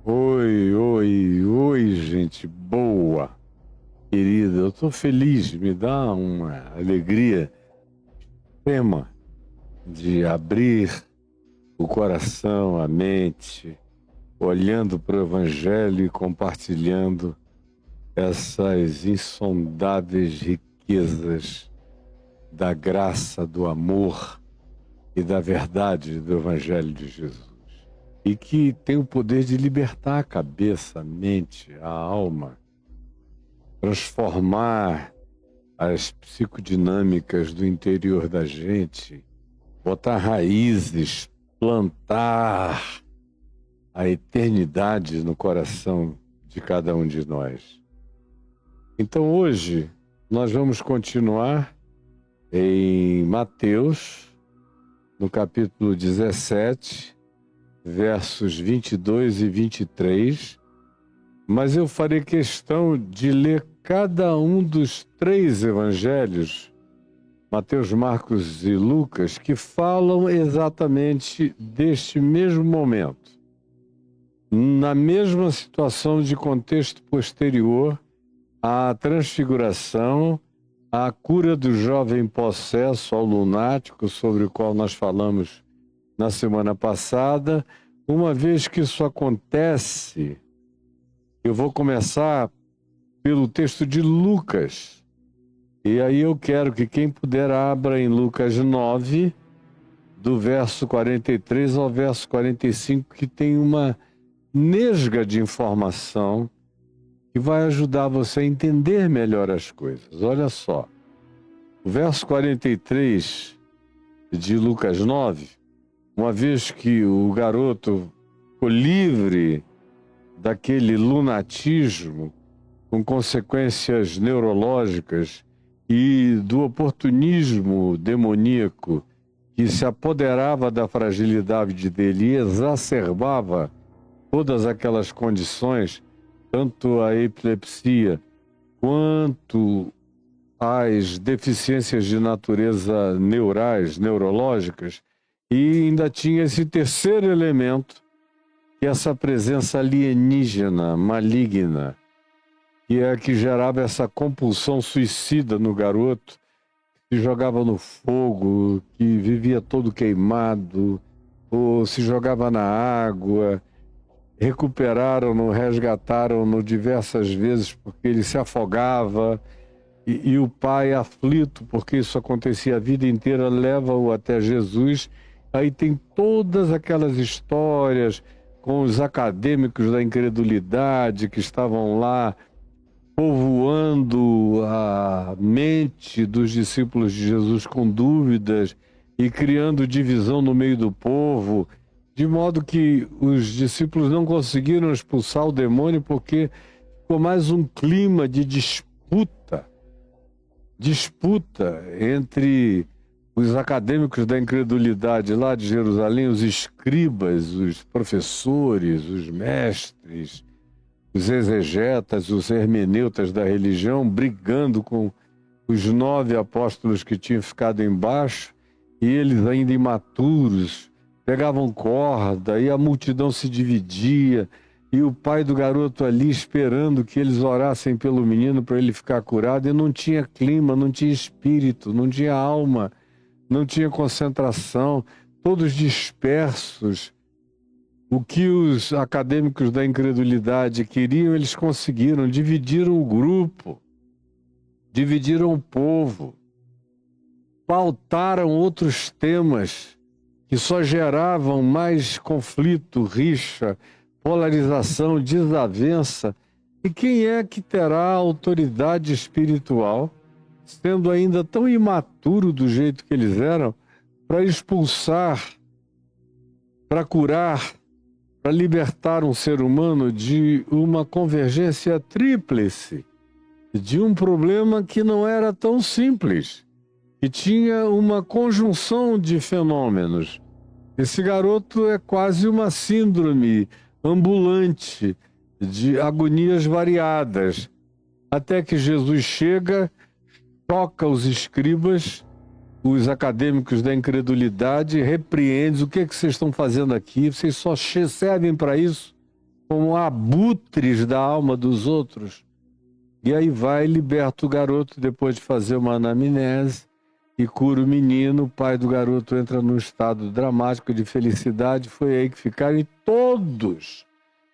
Oi, oi, oi, gente boa, querida. Eu tô feliz, me dá uma alegria extrema de abrir o coração, a mente, olhando para o Evangelho e compartilhando essas insondáveis riquezas da graça, do amor e da verdade do Evangelho de Jesus. E que tem o poder de libertar a cabeça, a mente, a alma, transformar as psicodinâmicas do interior da gente, botar raízes, plantar a eternidade no coração de cada um de nós. Então hoje nós vamos continuar em Mateus, no capítulo 17, versos 22 e 23, mas eu farei questão de ler cada um dos 3 evangelhos, Mateus, Marcos e Lucas, que falam exatamente deste mesmo momento, na mesma situação de contexto posterior à transfiguração, à cura do jovem possesso, ao lunático, sobre o qual nós falamos na semana passada. Uma vez que isso acontece, eu vou começar pelo texto de Lucas. E aí eu quero que quem puder abra em Lucas 9, do verso 43 ao verso 45, que tem uma nesga de informação que vai ajudar você a entender melhor as coisas. Olha só, o verso 43 de Lucas 9, uma vez que o garoto ficou livre daquele lunatismo com consequências neurológicas e do oportunismo demoníaco que se apoderava da fragilidade dele e exacerbava todas aquelas condições, tanto a epilepsia quanto as deficiências de natureza neurais, neurológicas, e ainda tinha esse terceiro elemento, que é essa presença alienígena, maligna, que é a que gerava essa compulsão suicida no garoto, que se jogava no fogo, que vivia todo queimado, ou se jogava na água. Recuperaram-no, resgataram-no diversas vezes porque ele se afogava, e o pai, aflito porque isso acontecia a vida inteira, leva-o até Jesus. Aí tem todas aquelas histórias com os acadêmicos da incredulidade que estavam lá povoando a mente dos discípulos de Jesus com dúvidas e criando divisão no meio do povo, de modo que os discípulos não conseguiram expulsar o demônio porque ficou mais um clima de disputa entre os acadêmicos da incredulidade lá de Jerusalém, os escribas, os professores, os mestres, os exegetas, os hermeneutas da religião, brigando com os 9 apóstolos que tinham ficado embaixo, e eles ainda imaturos, pegavam corda, e a multidão se dividia, e o pai do garoto ali esperando que eles orassem pelo menino para ele ficar curado, e não tinha clima, não tinha espírito, não tinha alma, não tinha concentração, todos dispersos. O que os acadêmicos da incredulidade queriam, eles conseguiram, dividiram o grupo, dividiram o povo, pautaram outros temas que só geravam mais conflito, rixa, polarização, desavença. E quem é que terá autoridade espiritual, sendo ainda tão imaturo do jeito que eles eram, para expulsar, para curar, para libertar um ser humano de uma convergência tríplice, de um problema que não era tão simples, que tinha uma conjunção de fenômenos. Esse garoto é quase uma síndrome ambulante de agonias variadas, até que Jesus chega, toca os escribas, os acadêmicos da incredulidade, repreende: o que vocês estão fazendo aqui? Vocês só servem para isso como abutres da alma dos outros. E aí vai e liberta o garoto depois de fazer uma anamnese e cura o menino. O pai do garoto entra num estado dramático de felicidade. Foi aí que ficaram, e todos,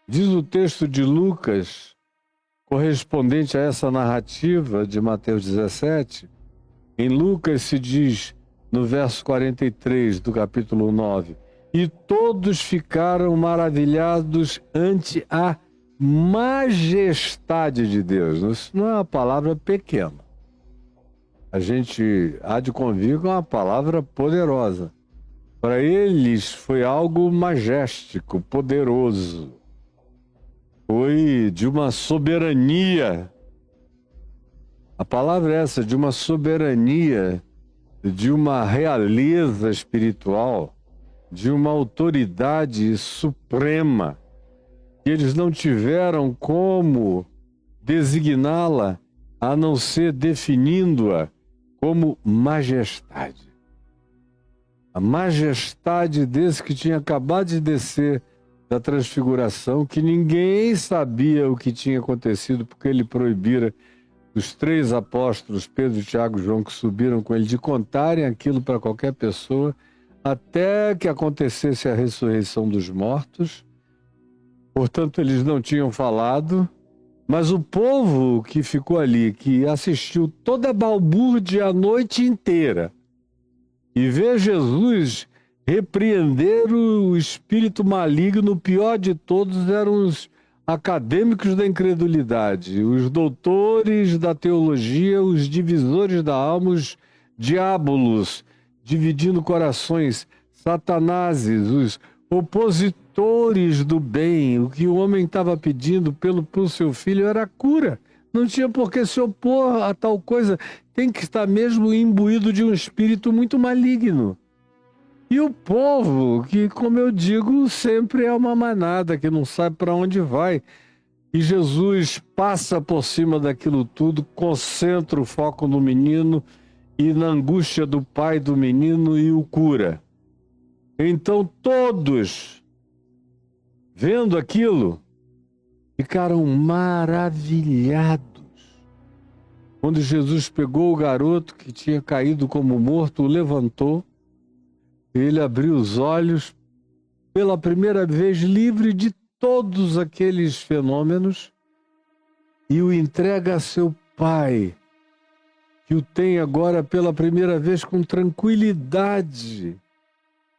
diz o texto de Lucas, correspondente a essa narrativa de Mateus 17, em Lucas se diz, no verso 43 do capítulo 9, e todos ficaram maravilhados ante a majestade de Deus. Isso não é uma palavra pequena. A gente há de convir com uma palavra poderosa. Para eles foi algo majestático, poderoso. Foi de uma soberania. A palavra é essa, de uma soberania, de uma realeza espiritual, de uma autoridade suprema, que eles não tiveram como designá-la, a não ser definindo-a como majestade. A majestade desse que tinha acabado de descer da transfiguração, que ninguém sabia o que tinha acontecido, porque ele proibira os 3 apóstolos, Pedro, Tiago e João, que subiram com ele, de contarem aquilo para qualquer pessoa, até que acontecesse a ressurreição dos mortos. Portanto, eles não tinham falado, mas o povo que ficou ali, que assistiu toda a balbúrdia a noite inteira, e ver Jesus repreender o espírito maligno, o pior de todos eram os acadêmicos da incredulidade, os doutores da teologia, os divisores da alma, os diábolos, dividindo corações, satanases, os opositores do bem. O que o homem estava pedindo pelo seu filho era cura. Não tinha por que se opor a tal coisa. Tem que estar mesmo imbuído de um espírito muito maligno. E o povo, que, como eu digo, sempre é uma manada que não sabe para onde vai. E Jesus passa por cima daquilo tudo, concentra o foco no menino e na angústia do pai do menino e o cura. Então todos, vendo aquilo, ficaram maravilhados. Quando Jesus pegou o garoto que tinha caído como morto, o levantou, ele abriu os olhos, pela primeira vez livre de todos aqueles fenômenos, e o entrega a seu pai, que o tem agora pela primeira vez com tranquilidade,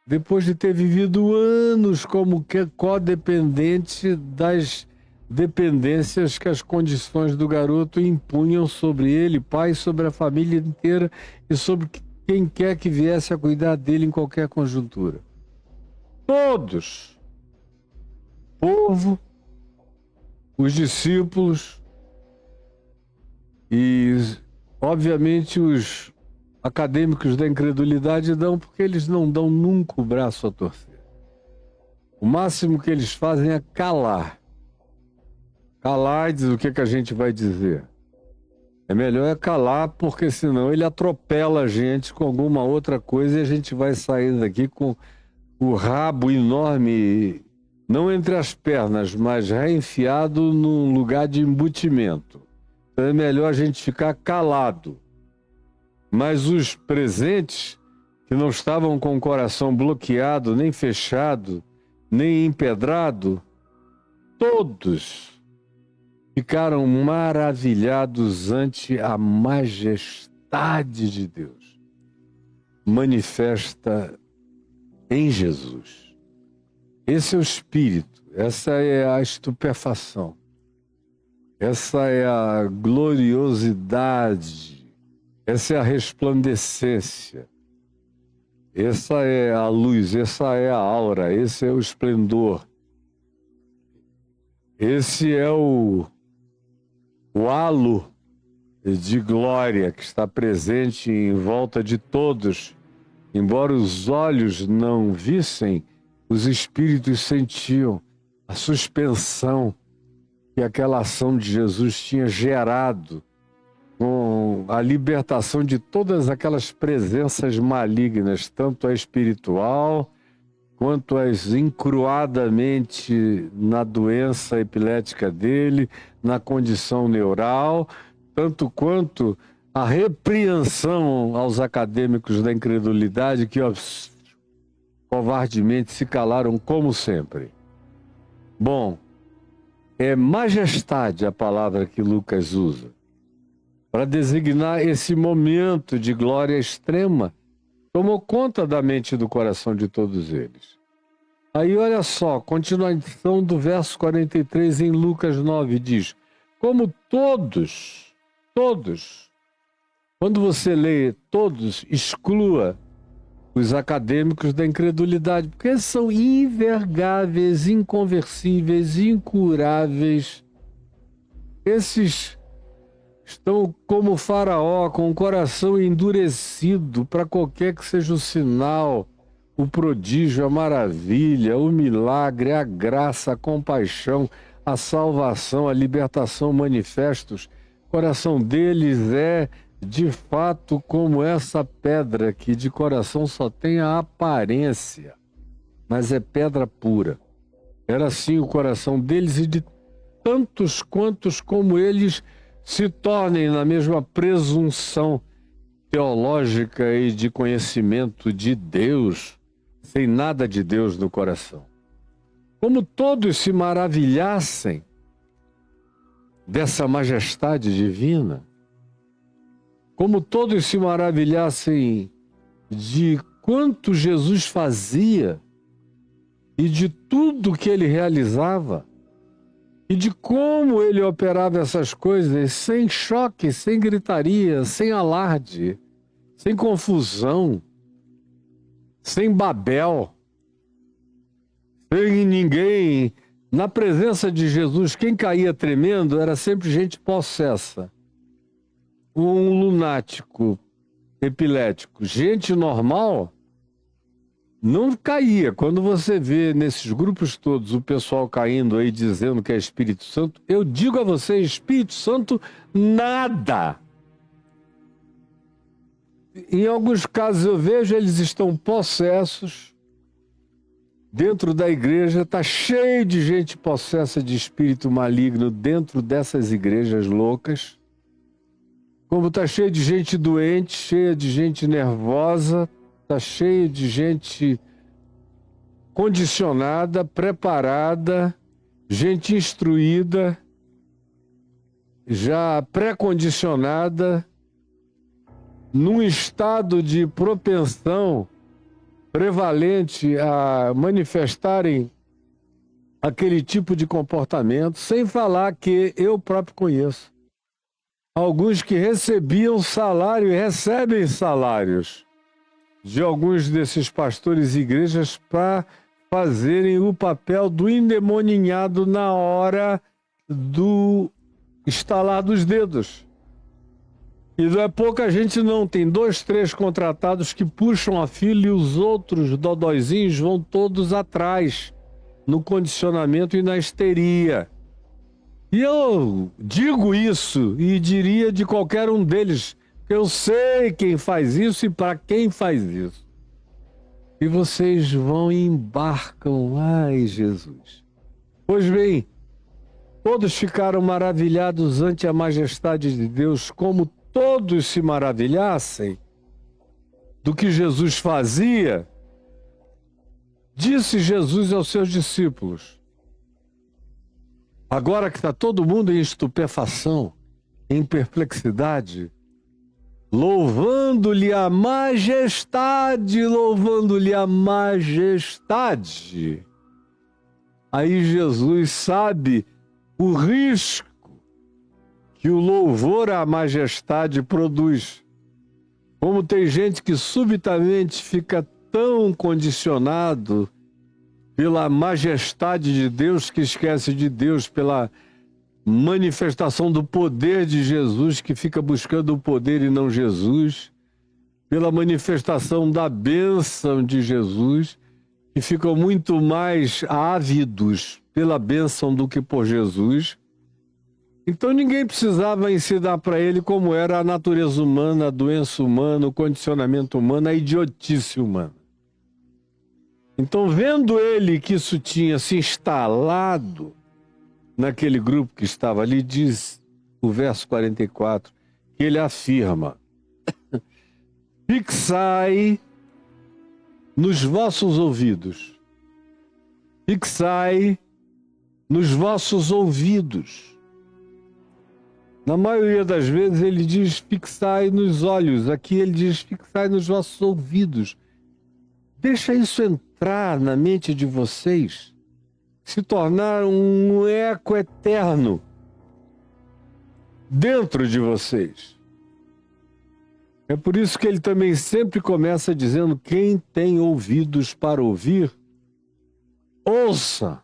depois de ter vivido anos como codependente das dependências que as condições do garoto impunham sobre ele, pai, sobre a família inteira e sobre quem quer que viesse a cuidar dele em qualquer conjuntura. Todos, povo, os discípulos e, obviamente, os acadêmicos da incredulidade dão, porque eles não dão nunca o braço a torcer. O máximo que eles fazem é calar Calaides, o que a gente vai dizer? É melhor calar, porque senão ele atropela a gente com alguma outra coisa e a gente vai sair daqui com o rabo enorme, não entre as pernas, mas reenfiado num lugar de embutimento. Então é melhor a gente ficar calado. Mas os presentes, que não estavam com o coração bloqueado, nem fechado, nem empedrado, todos ficaram maravilhados ante a majestade de Deus, manifesta em Jesus. Esse é o Espírito, essa é a estupefação, essa é a gloriosidade, essa é a resplandecência, essa é a luz, essa é a aura, esse é o esplendor, esse é o halo de glória que está presente em volta de todos. Embora os olhos não vissem, os espíritos sentiam a suspensão que aquela ação de Jesus tinha gerado com a libertação de todas aquelas presenças malignas, tanto a espiritual quanto as encruadamente na doença epilética dele, na condição neural, tanto quanto a repreensão aos acadêmicos da incredulidade que covardemente se calaram como sempre. Bom, é majestade a palavra que Lucas usa para designar esse momento de glória extrema. Tomou conta da mente e do coração de todos eles. Aí olha só, continuação do verso 43 em Lucas 9 diz: como todos, quando você lê todos, exclua os acadêmicos da incredulidade, porque eles são invergáveis, inconversíveis, incuráveis. Esses estão como o faraó, com o coração endurecido para qualquer que seja o sinal, o prodígio, a maravilha, o milagre, a graça, a compaixão, a salvação, a libertação manifestos. O coração deles é, de fato, como essa pedra que de coração só tem a aparência, mas é pedra pura. Era assim o coração deles e de tantos quantos como eles se tornem na mesma presunção teológica e de conhecimento de Deus, sem nada de Deus no coração. Como todos se maravilhassem dessa majestade divina, como todos se maravilhassem de quanto Jesus fazia e de tudo que ele realizava, e de como ele operava essas coisas sem choque, sem gritaria, sem alarde, sem confusão, sem Babel, sem ninguém. Na presença de Jesus, quem caía tremendo era sempre gente possessa, um lunático epilético. Gente normal não caía. Quando você vê nesses grupos todos o pessoal caindo aí dizendo que é Espírito Santo, eu digo a você, Espírito Santo, nada. Em alguns casos eu vejo, eles estão possessos. Dentro da igreja está cheio de gente possessa de espírito maligno dentro dessas igrejas loucas. Como está cheio de gente doente, cheia de gente nervosa, está cheio de gente condicionada, preparada, gente instruída, já pré-condicionada, num estado de propensão prevalente a manifestarem aquele tipo de comportamento, sem falar que eu próprio conheço alguns que recebiam salário e recebem salários de alguns desses pastores e igrejas para fazerem o papel do endemoninhado na hora do estalar dos dedos. E não é pouca gente não, tem 2, 3 contratados que puxam a fila e os outros dodóizinhos vão todos atrás, no condicionamento e na histeria. E eu digo isso e diria de qualquer um deles, que eu sei quem faz isso e para quem faz isso. E vocês vão e embarcam, ai Jesus. Pois bem, todos ficaram maravilhados ante a majestade de Deus, como todos se maravilhassem do que Jesus fazia. Disse Jesus aos seus discípulos: agora que está todo mundo em estupefação, em perplexidade, louvando-lhe a majestade, louvando-lhe a majestade. Aí Jesus sabe o risco que o louvor à majestade produz. Como tem gente que subitamente fica tão condicionado pela majestade de Deus que esquece de Deus, pela manifestação do poder de Jesus que fica buscando o poder e não Jesus, pela manifestação da bênção de Jesus que ficam muito mais ávidos pela bênção do que por Jesus. Então ninguém precisava ensinar para ele como era a natureza humana, a doença humana, o condicionamento humano, a idiotice humana. Então, vendo ele que isso tinha se instalado naquele grupo que estava ali, diz o verso 44, que ele afirma: fixai nos vossos ouvidos, fixai nos vossos ouvidos. Na maioria das vezes ele diz fixai nos olhos, aqui ele diz fixai nos vossos ouvidos. Deixa isso entrar na mente de vocês, se tornar um eco eterno dentro de vocês. É por isso que ele também sempre começa dizendo: quem tem ouvidos para ouvir, ouça.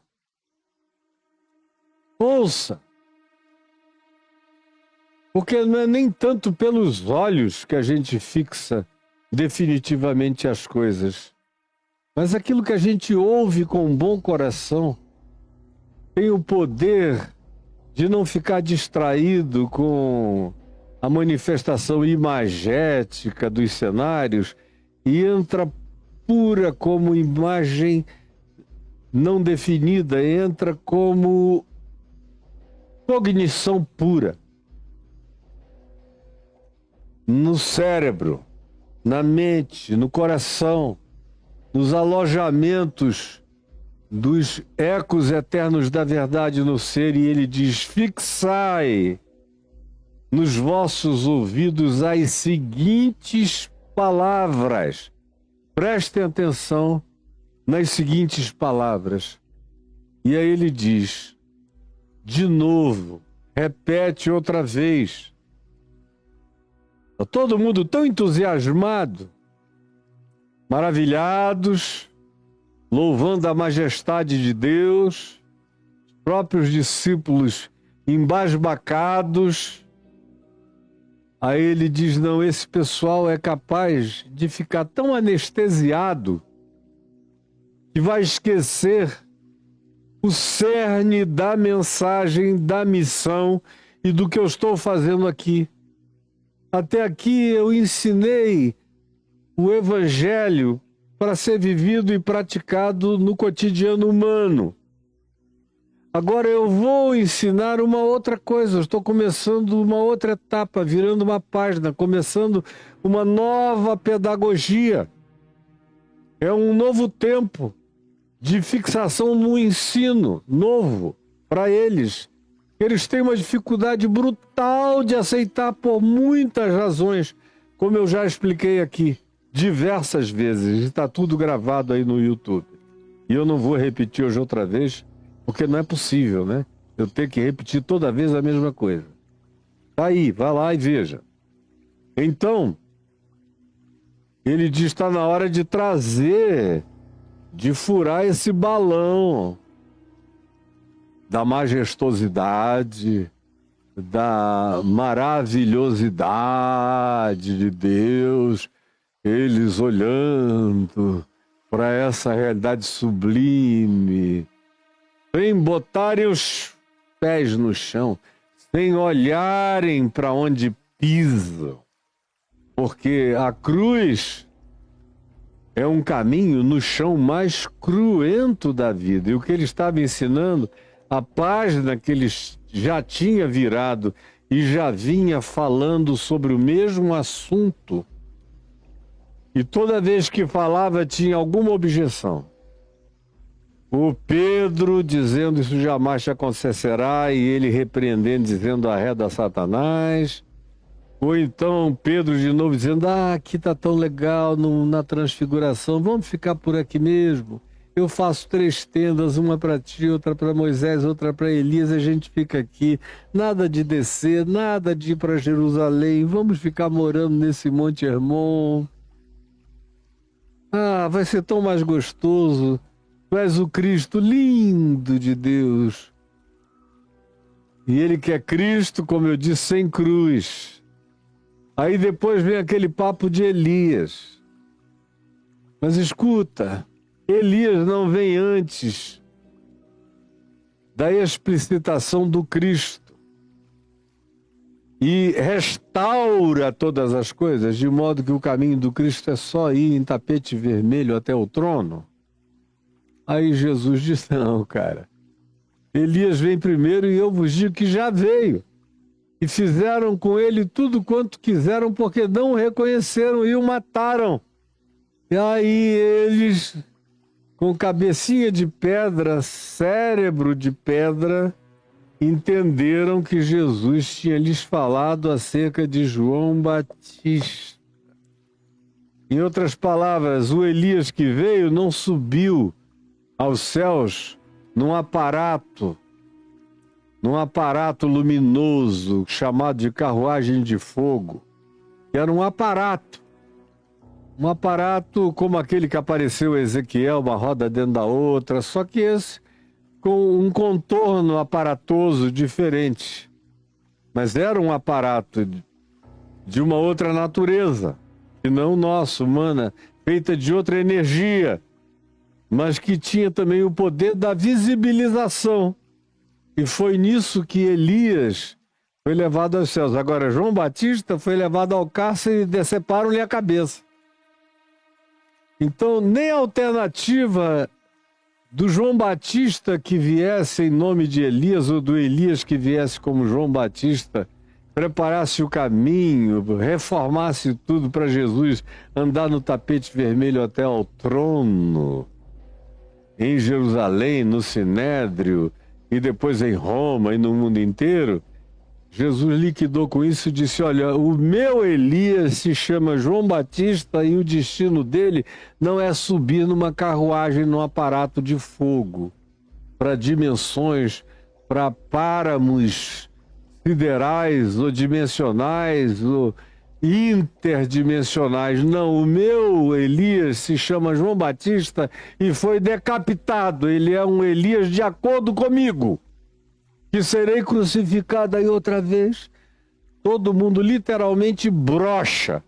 Ouça. Porque não é nem tanto pelos olhos que a gente fixa definitivamente as coisas, mas aquilo que a gente ouve com um bom coração tem o poder de não ficar distraído com a manifestação imagética dos cenários e entra pura como imagem não definida, entra como cognição pura. No cérebro, na mente, no coração, nos alojamentos dos ecos eternos da verdade no ser, e ele diz: fixai nos vossos ouvidos as seguintes palavras. Prestem atenção nas seguintes palavras. E aí ele diz, de novo, repete outra vez. Todo mundo tão entusiasmado, maravilhados, louvando a majestade de Deus, os próprios discípulos embasbacados. Aí ele diz: não, esse pessoal é capaz de ficar tão anestesiado que vai esquecer o cerne da mensagem, da missão e do que eu estou fazendo aqui. Até aqui eu ensinei o Evangelho para ser vivido e praticado no cotidiano humano. Agora eu vou ensinar uma outra coisa. Eu estou começando uma outra etapa, virando uma página, começando uma nova pedagogia. É um novo tempo de fixação no ensino novo para eles. Eles têm uma dificuldade brutal de aceitar por muitas razões, como eu já expliquei aqui diversas vezes. Está tudo gravado aí no YouTube. E eu não vou repetir hoje outra vez, porque não é possível, né? Eu tenho que repetir toda vez a mesma coisa. Tá aí, vai lá e veja. Então, ele diz: está na hora de trazer, de furar esse balão da majestosidade, da maravilhosidade de Deus, eles olhando para essa realidade sublime, sem botarem os pés no chão, sem olharem para onde pisam. Porque a cruz é um caminho no chão mais cruento da vida. E o que ele estava ensinando, a página que ele já tinha virado e já vinha falando sobre o mesmo assunto. E toda vez que falava tinha alguma objeção. O Pedro dizendo isso jamais te acontecerá, e ele repreendendo, dizendo arreda Satanás. Ou então Pedro de novo dizendo, aqui tá tão legal na transfiguração, vamos ficar por aqui mesmo. Eu faço 3 tendas, uma para ti, outra para Moisés, outra para Elias, a gente fica aqui. Nada de descer, nada de ir para Jerusalém, vamos ficar morando nesse Monte Hermon. Vai ser tão mais gostoso. Tu és o Cristo lindo de Deus. E ele que é Cristo, como eu disse, sem cruz. Aí depois vem aquele papo de Elias. Mas escuta, Elias não vem antes da explicitação do Cristo. E restaura todas as coisas, de modo que o caminho do Cristo é só ir em tapete vermelho até o trono. Aí Jesus disse, não, cara. Elias vem primeiro e eu vos digo que já veio. E fizeram com ele tudo quanto quiseram, porque não o reconheceram e o mataram. E aí eles, com cabecinha de pedra, cérebro de pedra, entenderam que Jesus tinha lhes falado acerca de João Batista. Em outras palavras, o Elias que veio não subiu aos céus num aparato luminoso chamado de carruagem de fogo. Era um aparato como aquele que apareceu a Ezequiel, uma roda dentro da outra, só que esse com um contorno aparatoso diferente. Mas era um aparato de uma outra natureza, que não nossa, humana, feita de outra energia, mas que tinha também o poder da visibilização. E foi nisso que Elias foi levado aos céus. Agora, João Batista foi levado ao cárcere e deceparam-lhe a cabeça. Então, nem a alternativa do João Batista que viesse em nome de Elias, ou do Elias que viesse como João Batista, preparasse o caminho, reformasse tudo para Jesus andar no tapete vermelho até ao trono, em Jerusalém, no Sinédrio, e depois em Roma e no mundo inteiro. Jesus liquidou com isso e disse, olha, o meu Elias se chama João Batista e o destino dele não é subir numa carruagem, num aparato de fogo, para dimensões, para páramos siderais ou dimensionais ou interdimensionais. Não, o meu Elias se chama João Batista e foi decapitado. Ele é um Elias de acordo comigo, que serei crucificado aí outra vez. Todo mundo literalmente brocha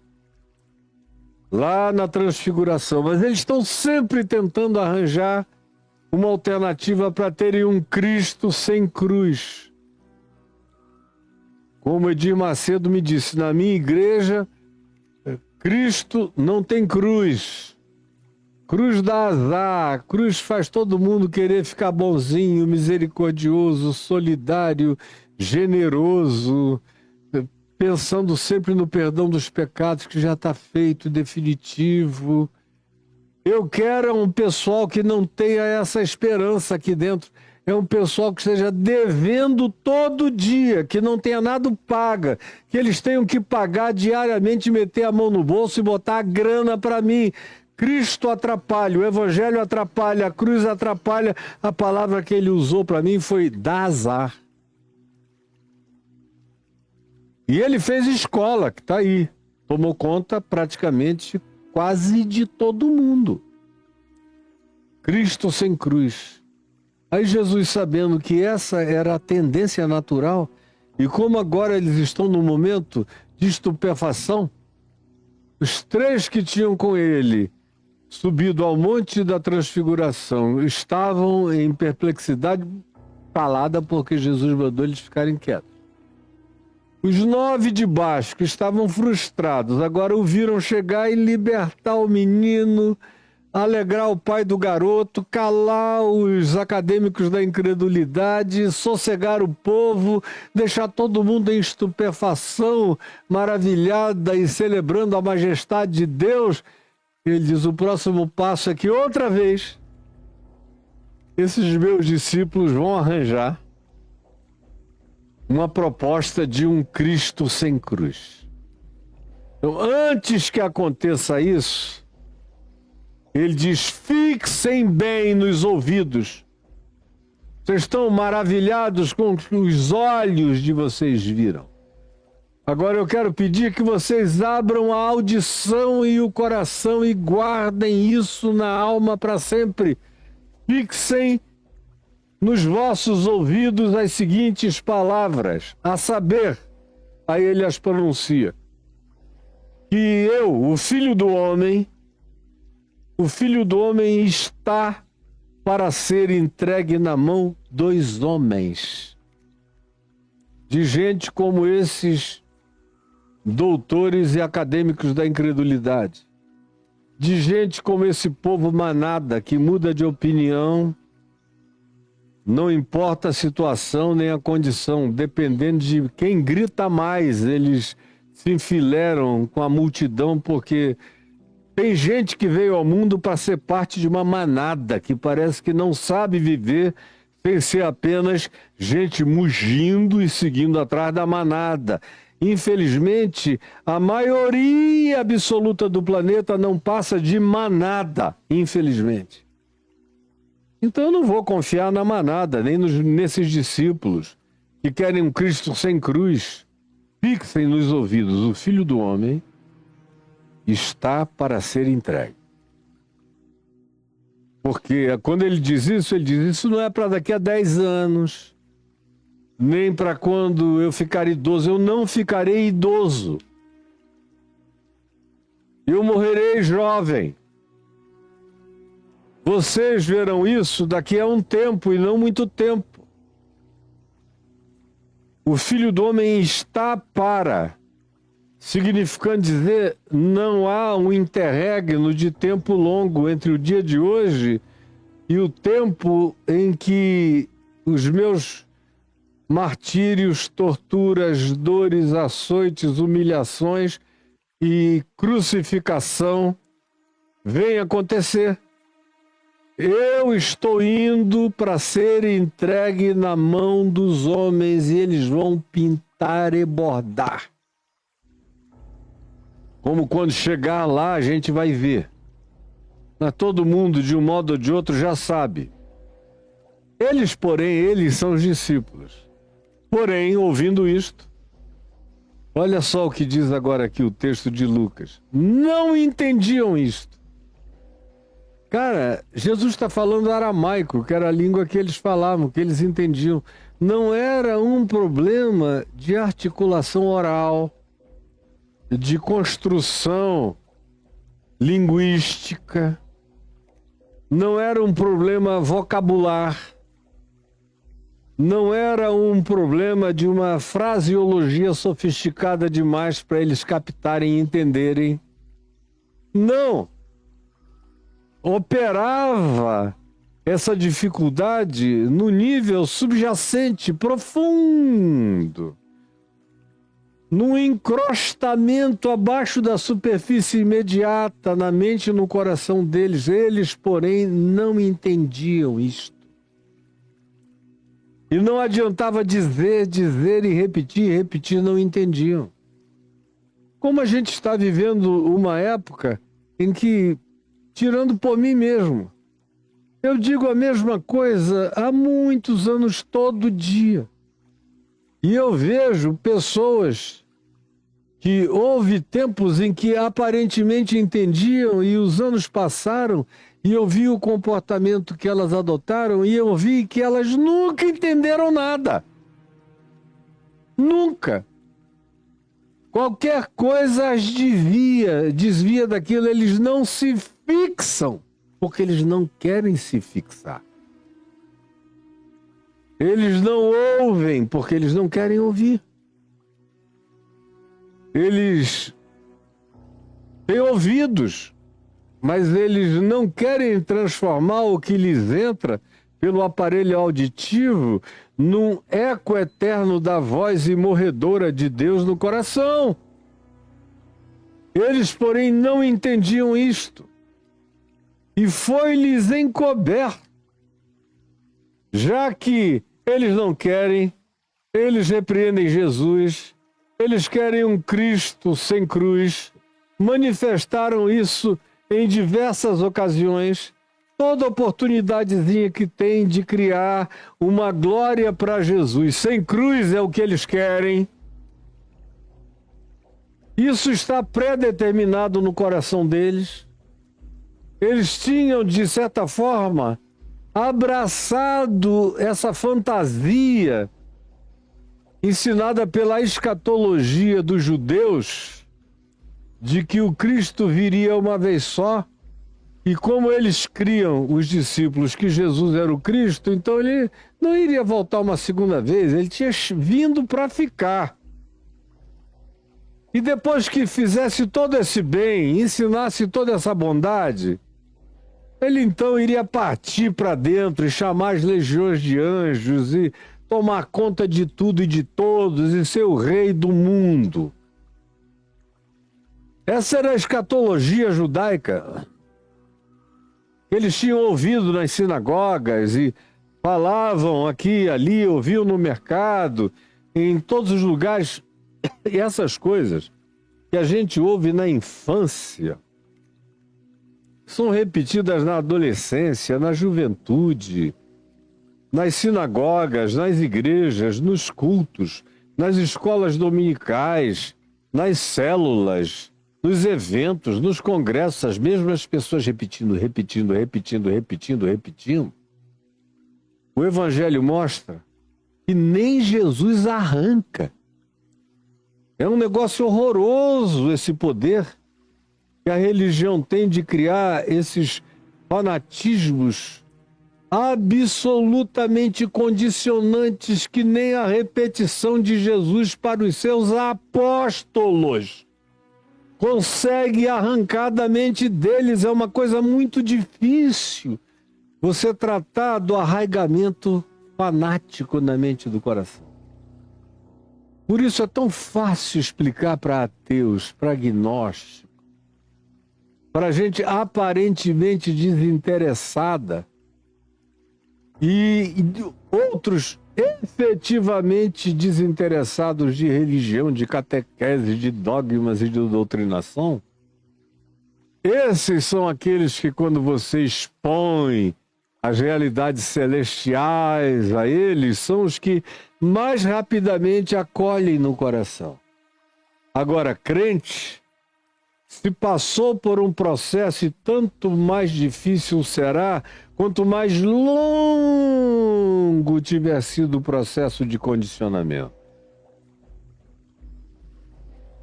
lá na transfiguração, mas eles estão sempre tentando arranjar uma alternativa para terem um Cristo sem cruz. Como Edir Macedo me disse, na minha igreja, Cristo não tem cruz. Cruz dá azar, cruz faz todo mundo querer ficar bonzinho, misericordioso, solidário, generoso, pensando sempre no perdão dos pecados que já está feito, definitivo. Eu quero um pessoal que não tenha essa esperança aqui dentro. É um pessoal que esteja devendo todo dia, que não tenha nada paga, que eles tenham que pagar diariamente, meter a mão no bolso e botar a grana para mim. Cristo atrapalha, o Evangelho atrapalha, a cruz atrapalha. A palavra que ele usou para mim foi dar azar. E ele fez escola, que está aí. Tomou conta praticamente quase de todo mundo. Cristo sem cruz. Aí Jesus, sabendo que essa era a tendência natural, e como agora eles estão num momento de estupefação, os 3 que tinham com ele subido ao monte da transfiguração estavam em perplexidade calada porque Jesus mandou eles ficarem quietos. Os 9 de baixo, que estavam frustrados, agora o viram chegar e libertar o menino, alegrar o pai do garoto, calar os acadêmicos da incredulidade, sossegar o povo, deixar todo mundo em estupefação, maravilhada e celebrando a majestade de Deus. Ele diz, o próximo passo é que outra vez esses meus discípulos vão arranjar uma proposta de um Cristo sem cruz. Então, antes que aconteça isso, ele diz, fixem bem nos ouvidos. Vocês estão maravilhados com o que os olhos de vocês viram. Agora eu quero pedir que vocês abram a audição e o coração e guardem isso na alma para sempre. Fixem nos vossos ouvidos as seguintes palavras, a saber, aí ele as pronuncia, que eu, o Filho do Homem está para ser entregue na mão dos homens, de gente como esses doutores e acadêmicos da incredulidade, de gente como esse povo manada que muda de opinião, não importa a situação nem a condição, dependendo de quem grita mais, eles se enfileiram com a multidão, porque tem gente que veio ao mundo para ser parte de uma manada, que parece que não sabe viver sem ser apenas gente mugindo e seguindo atrás da manada. Infelizmente, a maioria absoluta do planeta não passa de manada, infelizmente. Então eu não vou confiar na manada, nem nesses discípulos que querem um Cristo sem cruz. Fixem nos ouvidos, o Filho do Homem está para ser entregue. Porque quando ele diz isso não é para daqui a 10 anos, nem para quando eu ficar idoso. Eu não ficarei idoso. Eu morrerei jovem. Vocês verão isso daqui a um tempo e não muito tempo. O Filho do Homem está para, significando dizer, não há um interregno de tempo longo entre o dia de hoje e o tempo em que os meus martírios, torturas, dores, açoites, humilhações e crucificação vêm acontecer. Eu estou indo para ser entregue na mão dos homens e eles vão pintar e bordar. Como quando chegar lá a gente vai ver. Mas todo mundo, de um modo ou de outro, já sabe. Eles, porém, eles são os discípulos. Porém, ouvindo isto, olha só o que diz agora aqui o texto de Lucas. Não entendiam isto. Cara, Jesus está falando aramaico, que era a língua que eles falavam, que eles entendiam. Não era um problema de articulação oral, de construção linguística, não era um problema vocabular, não era um problema de uma fraseologia sofisticada demais para eles captarem e entenderem. Não! Operava essa dificuldade no nível subjacente, profundo, num encrostamento abaixo da superfície imediata, na mente e no coração deles. Eles, porém, não entendiam isto. E não adiantava dizer e repetir, não entendiam. Como a gente está vivendo uma época em que, tirando por mim mesmo, eu digo a mesma coisa há muitos anos, todo dia. E eu vejo pessoas que houve tempos em que aparentemente entendiam e os anos passaram e eu vi o comportamento que elas adotaram e eu vi que elas nunca entenderam nada. Nunca. Qualquer coisa as desvia daquilo, eles não se fixam, porque eles não querem se fixar. Eles não ouvem porque eles não querem ouvir. Eles têm ouvidos, mas eles não querem transformar o que lhes entra pelo aparelho auditivo num eco eterno da voz imorredora de Deus no coração. Eles, porém, não entendiam isto. E foi-lhes encoberto. Já que eles não querem, eles repreendem Jesus, eles querem um Cristo sem cruz, manifestaram isso em diversas ocasiões, toda oportunidadezinha que tem de criar uma glória para Jesus. Sem cruz é o que eles querem. Isso está pré-determinado no coração deles. Eles tinham, de certa forma, abraçado essa fantasia ensinada pela escatologia dos judeus de que o Cristo viria uma vez só, e como eles criam, os discípulos, que Jesus era o Cristo, então ele não iria voltar uma segunda vez, ele tinha vindo para ficar. E depois que fizesse todo esse bem, ensinasse toda essa bondade, ele então iria partir para dentro e chamar as legiões de anjos e tomar conta de tudo e de todos e ser o rei do mundo. Essa era a escatologia judaica. Eles tinham ouvido nas sinagogas e falavam aqui e ali, ouviam no mercado, em todos os lugares. E essas coisas que a gente ouve na infância são repetidas na adolescência, na juventude, nas sinagogas, nas igrejas, nos cultos, nas escolas dominicais, nas células, nos eventos, nos congressos, as mesmas pessoas repetindo. O Evangelho mostra que nem Jesus arranca. É um negócio horroroso esse poder que a religião tem de criar esses fanatismos absolutamente condicionantes que nem a repetição de Jesus para os seus apóstolos consegue arrancar da mente deles. É uma coisa muito difícil você tratar do arraigamento fanático na mente do coração. Por isso é tão fácil explicar para ateus, para agnósticos, para gente aparentemente desinteressada e outros efetivamente desinteressados de religião, de catequese, de dogmas e de doutrinação. Esses são aqueles que, quando você expõe as realidades celestiais a eles, são os que mais rapidamente acolhem no coração. Agora, crente, se passou por um processo, e tanto mais difícil será, quanto mais longo tiver sido o processo de condicionamento.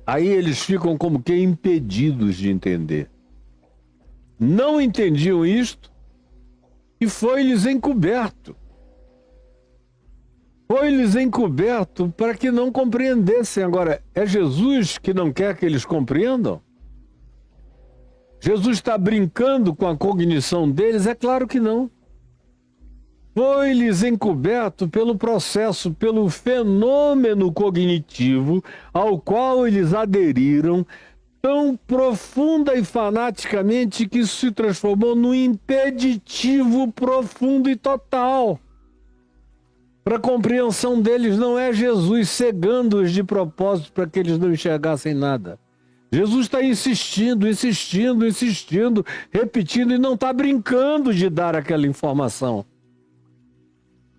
Aí eles ficam como que impedidos de entender. Não entendiam isto e foi-lhes encoberto. Foi-lhes encoberto para que não compreendessem. Agora, é Jesus que não quer que eles compreendam? Jesus está brincando com a cognição deles? É claro que não. Foi-lhes encoberto pelo processo, pelo fenômeno cognitivo ao qual eles aderiram tão profunda e fanaticamente que isso se transformou num impeditivo profundo e total. Para a compreensão deles, não é Jesus cegando-os de propósito para que eles não enxergassem nada. Jesus está insistindo, repetindo, e não está brincando de dar aquela informação.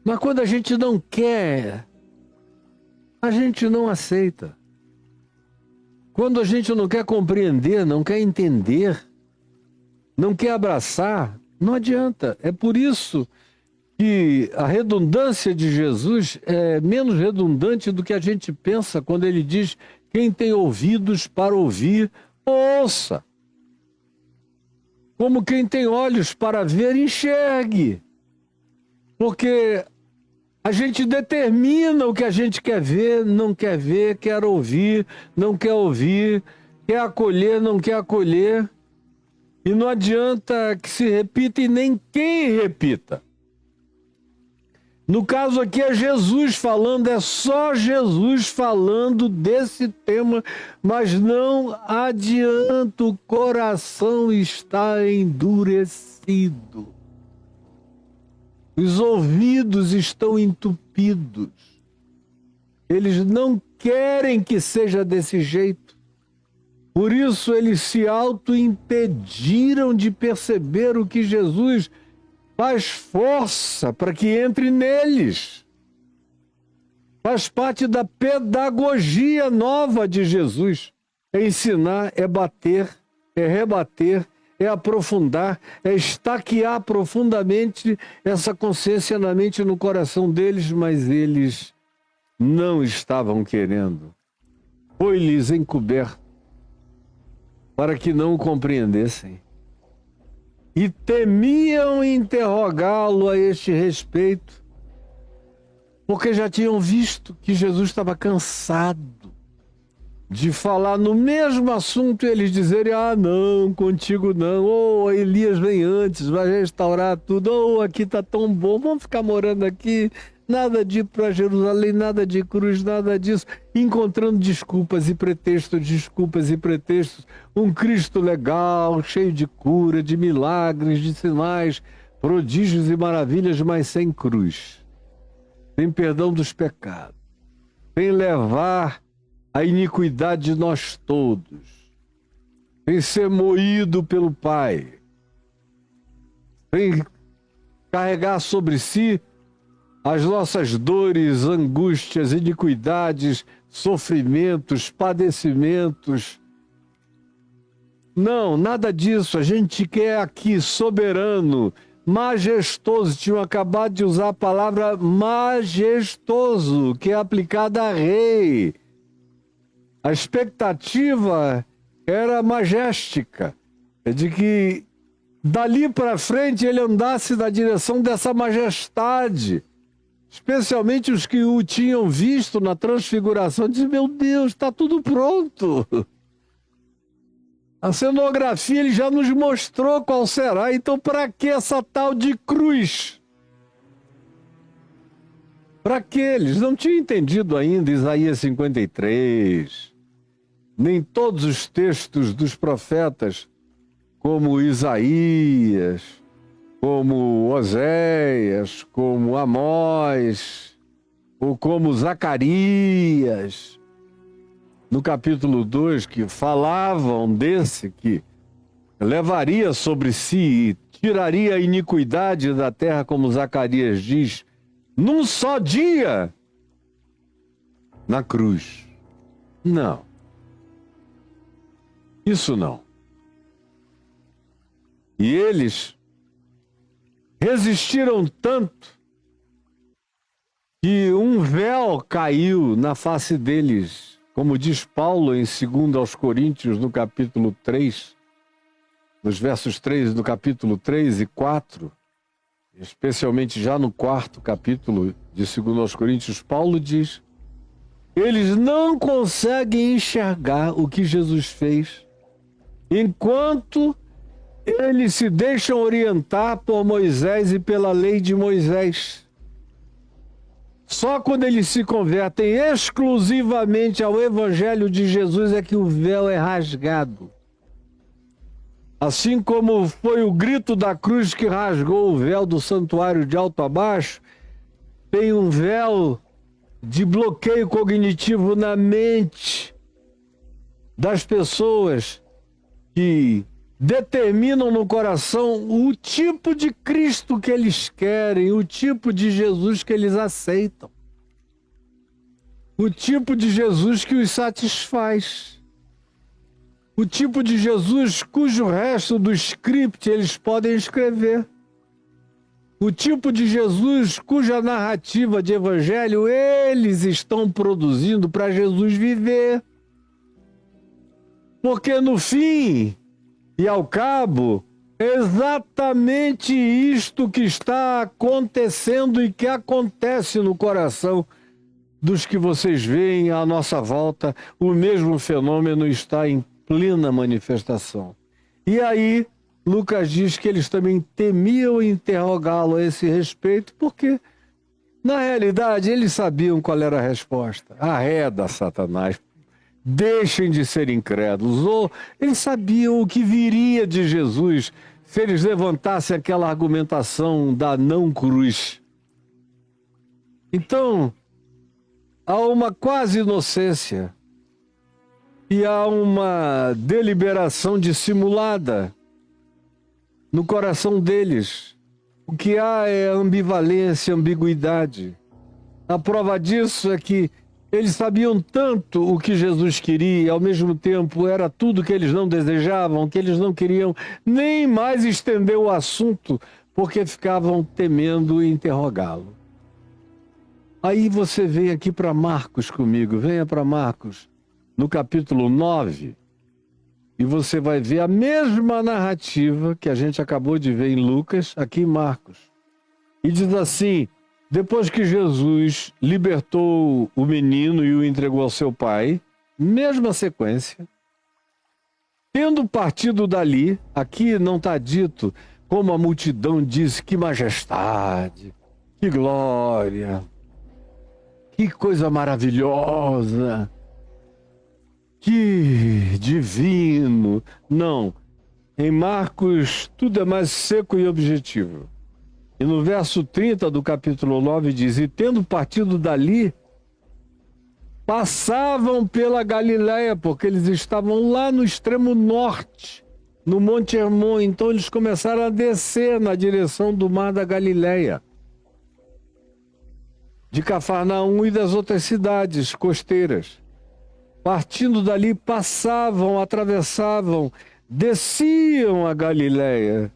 Mas quando a gente não quer, a gente não aceita. Quando a gente não quer compreender, não quer entender, não quer abraçar, não adianta. É por isso que a redundância de Jesus é menos redundante do que a gente pensa quando ele diz: quem tem ouvidos para ouvir, ouça. Como quem tem olhos para ver, enxergue. Porque A gente determina o que a gente quer ver, quer ouvir, não quer ouvir, quer acolher, não quer acolher. E não adianta que se repita e nem quem repita. No caso aqui é Jesus falando, é só Jesus falando desse tema, mas não adianta, o coração está endurecido. Os ouvidos estão entupidos. Eles não querem que seja desse jeito. Por isso eles se auto-impediram de perceber o que Jesus faz força para que entre neles. Faz parte da pedagogia nova de Jesus. É ensinar, é bater, é rebater, é aprofundar, é estaquear profundamente essa consciência na mente e no coração deles, mas eles não estavam querendo. Foi-lhes encoberto para que não o compreendessem. E temiam interrogá-lo a este respeito, porque já tinham visto que Jesus estava cansado de falar no mesmo assunto e eles dizerem: ah, não, contigo não, ou Elias vem antes, vai restaurar tudo, ou aqui está tão bom, vamos ficar morando aqui, nada de ir para Jerusalém, nada de cruz, nada disso, encontrando desculpas e pretextos, um Cristo legal, cheio de cura, de milagres, de sinais, prodígios e maravilhas, mas sem cruz, sem perdão dos pecados, sem levar a iniquidade de nós todos, sem ser moído pelo Pai, sem carregar sobre si as nossas dores, angústias, iniquidades, sofrimentos, padecimentos. Não, nada disso. A gente quer aqui soberano, majestoso. Tinham acabado de usar a palavra majestoso, que é aplicada a rei. A expectativa era majéstica, de que dali para frente ele andasse na direção dessa majestade. Especialmente os que o tinham visto na transfiguração, diziam: meu Deus, está tudo pronto. A cenografia ele já nos mostrou qual será, então para que essa tal de cruz? Para que? Eles não tinham entendido ainda Isaías 53, nem todos os textos dos profetas, como Isaías, como Oséias, como Amós, ou como Zacarias, no capítulo 2, que falavam desse que levaria sobre si e tiraria a iniquidade da terra, como Zacarias diz, num só dia, na cruz. Não. Isso não. E eles resistiram tanto que um véu caiu na face deles, como diz Paulo em 2 aos Coríntios, no capítulo 3, nos versos 3 do capítulo 3 e 4, especialmente já no 4º capítulo de 2 aos Coríntios, Paulo diz: eles não conseguem enxergar o que Jesus fez, enquanto eles se deixam orientar por Moisés e pela lei de Moisés. Só quando eles se convertem exclusivamente ao Evangelho de Jesus é que o véu é rasgado. Assim como foi o grito da cruz que rasgou o véu do santuário de alto a baixo, tem um véu de bloqueio cognitivo na mente das pessoas que determinam no coração o tipo de Cristo que eles querem, o tipo de Jesus que eles aceitam, o tipo de Jesus que os satisfaz, o tipo de Jesus cujo resto do script eles podem escrever, o tipo de Jesus cuja narrativa de evangelho eles estão produzindo para Jesus viver. Porque no fim e ao cabo, É exatamente isto que está acontecendo e que acontece no coração dos que vocês veem à nossa volta. O mesmo fenômeno está em plena manifestação. E aí, Lucas diz que eles também temiam interrogá-lo a esse respeito, porque, na realidade, eles sabiam qual era a resposta. Arreda, Satanás. Deixem de ser incrédulos. Ou eles sabiam o que viria de Jesus se eles levantassem aquela argumentação da não cruz. Então, há uma quase inocência e há uma deliberação dissimulada no coração deles. O que há é ambivalência, ambiguidade. A prova disso é que eles sabiam tanto o que Jesus queria e, ao mesmo tempo, era tudo que eles não desejavam, que eles não queriam nem mais estender o assunto, porque ficavam temendo interrogá-lo. Aí você vem aqui para Marcos comigo, venha para Marcos, no capítulo 9, e você vai ver a mesma narrativa que a gente acabou de ver em Lucas, aqui em Marcos. E diz assim: depois que Jesus libertou o menino e o entregou ao seu pai, mesma sequência, tendo partido dali, aqui não está dito como a multidão disse, que majestade, que glória, que coisa maravilhosa, que divino. Não, em Marcos tudo é mais seco e objetivo. E no verso 30 do capítulo 9 diz: e tendo partido dali, passavam pela Galiléia, porque eles estavam lá no extremo norte, no Monte Hermon. Então eles começaram a descer na direção do mar da Galiléia, de Cafarnaum e das outras cidades costeiras. Partindo dali, passavam, atravessavam, desciam a Galiléia,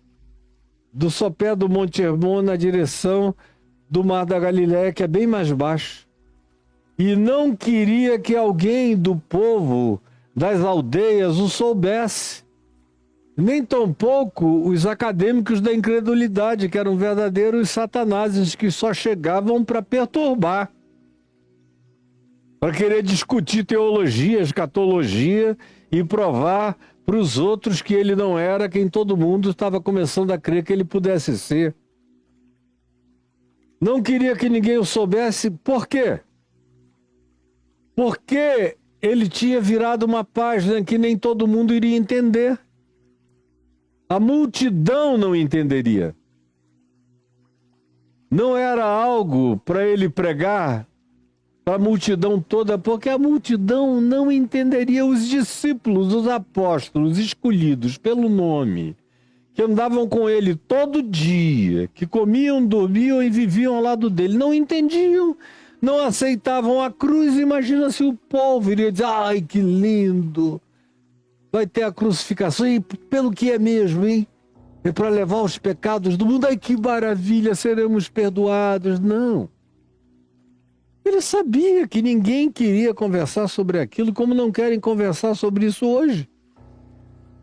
do sopé do Monte Hermon na direção do mar da Galiléia, que é bem mais baixo. E não queria que alguém do povo, das aldeias, o soubesse. Nem tampouco os acadêmicos da incredulidade, que eram verdadeiros satanases, que só chegavam para perturbar, para querer discutir teologia, escatologia e provar para os outros que ele não era quem todo mundo estava começando a crer que ele pudesse ser. Não queria que ninguém o soubesse. Por quê? Porque ele tinha virado uma página que nem todo mundo iria entender. A multidão não entenderia. Não era algo para ele pregar para a multidão toda, porque a multidão não entenderia. Os discípulos, os apóstolos escolhidos pelo nome, que andavam com ele todo dia, que comiam, dormiam e viviam ao lado dele, não entendiam, não aceitavam a cruz. Imagina se o povo iria dizer: ai, que lindo, vai ter a crucificação, e pelo que é mesmo, hein? É para levar os pecados do mundo, ai, que maravilha, seremos perdoados. Não. Ele sabia que ninguém queria conversar sobre aquilo, como não querem conversar sobre isso hoje.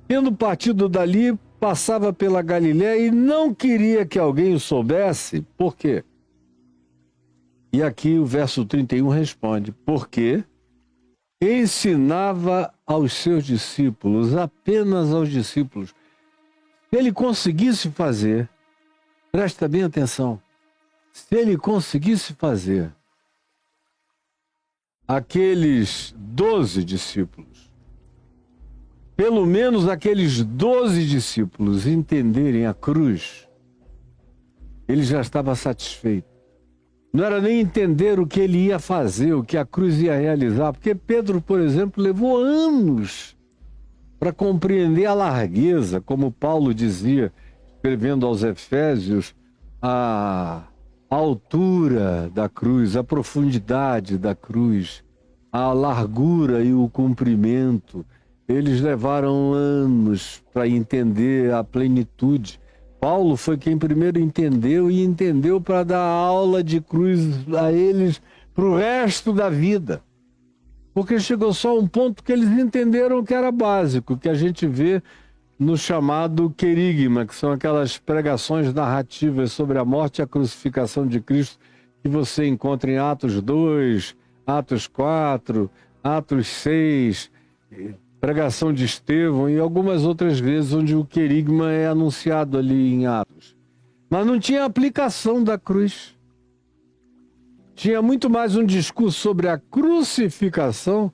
Tendo partido dali, passava pela Galiléia e não queria que alguém o soubesse. Por quê? E aqui o verso 31 responde: porque ensinava aos seus discípulos, apenas aos discípulos. Se ele conseguisse fazer, presta bem atenção, se ele conseguisse fazer aqueles 12 discípulos, pelo menos aqueles 12 discípulos entenderem a cruz, ele já estava satisfeito. Não era nem entender o que ele ia fazer, o que a cruz ia realizar, porque Pedro, por exemplo, levou anos para compreender a largueza, como Paulo dizia, escrevendo aos Efésios, a altura da cruz, a profundidade da cruz, a largura e o comprimento. Eles levaram anos para entender a plenitude. Paulo foi quem primeiro entendeu, e entendeu para dar aula de cruz a eles para o resto da vida. Porque chegou só a um ponto que eles entenderam que era básico, que a gente vê no chamado querigma, que são aquelas pregações narrativas sobre a morte e a crucificação de Cristo que você encontra em Atos 2, Atos 4, Atos 6, pregação de Estevão e algumas outras vezes onde o querigma é anunciado ali em Atos. Mas não tinha aplicação da cruz. Tinha muito mais um discurso sobre a crucificação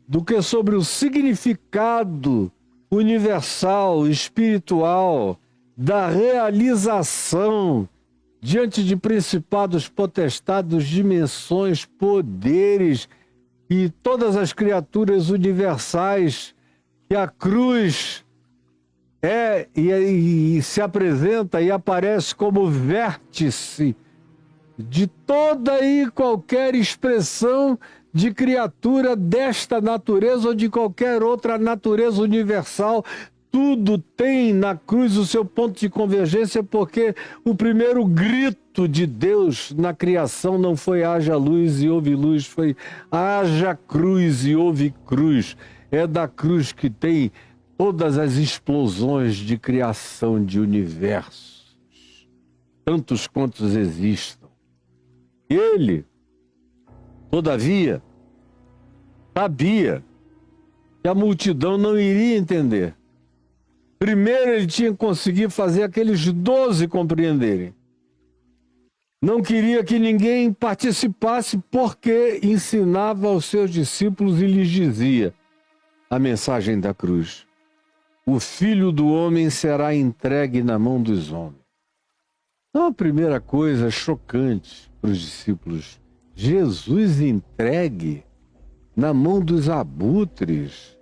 do que sobre o significado universal, espiritual, da realização diante de principados, potestades, dimensões, poderes e todas as criaturas universais que a cruz é e se apresenta e aparece como vértice de toda e qualquer expressão de criatura desta natureza ou de qualquer outra natureza universal. Tudo tem na cruz o seu ponto de convergência, porque o primeiro grito de Deus na criação não foi haja luz e houve luz, foi haja cruz e houve cruz. É da cruz que tem todas as explosões de criação de universos, tantos quantos existam. Ele, todavia, sabia que a multidão não iria entender. Primeiro ele tinha que conseguir fazer aqueles 12 compreenderem. Não queria que ninguém participasse porque ensinava aos seus discípulos e lhes dizia a mensagem da cruz: o Filho do Homem será entregue na mão dos homens. Então a primeira coisa chocante para os discípulos: Jesus entregue na mão dos abutres,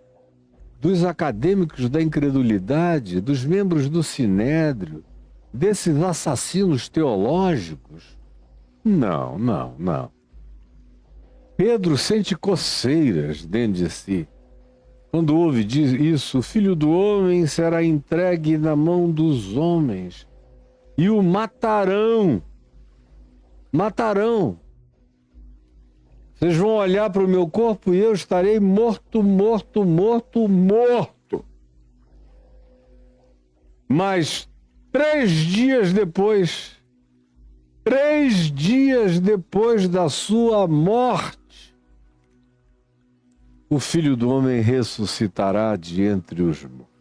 dos acadêmicos da incredulidade, dos membros do Sinédrio, desses assassinos teológicos? Não, não, não. Pedro sente coceiras dentro de si quando ouve isso: o Filho do Homem será entregue na mão dos homens e o matarão. Matarão. Vocês vão olhar para o meu corpo e eu estarei morto, morto, morto, morto. Mas 3 dias depois da sua morte, o Filho do Homem ressuscitará de entre os mortos.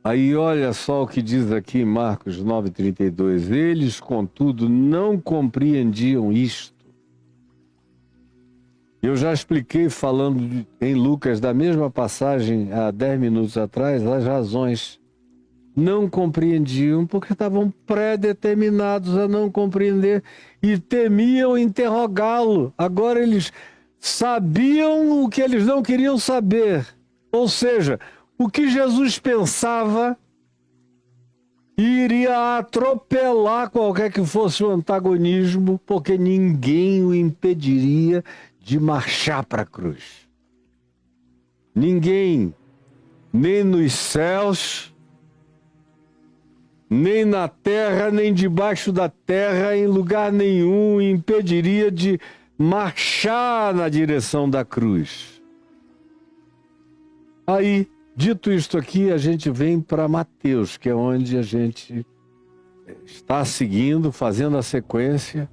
Aí olha só o que diz aqui em Marcos 9,32. Eles, contudo, não compreendiam isto. Eu já expliquei, falando em Lucas, da mesma passagem há 10 minutos atrás, as razões. Não compreendiam porque estavam pré-determinados a não compreender e temiam interrogá-lo. Agora eles sabiam o que eles não queriam saber. Ou seja, o que Jesus pensava iria atropelar qualquer que fosse o antagonismo, porque ninguém o impediria de marchar para a cruz. Ninguém, nem nos céus, nem na terra, nem debaixo da terra, em lugar nenhum, impediria de marchar na direção da cruz. Aí, dito isto aqui, a gente vem para Mateus, que é onde a gente está seguindo, fazendo a sequência,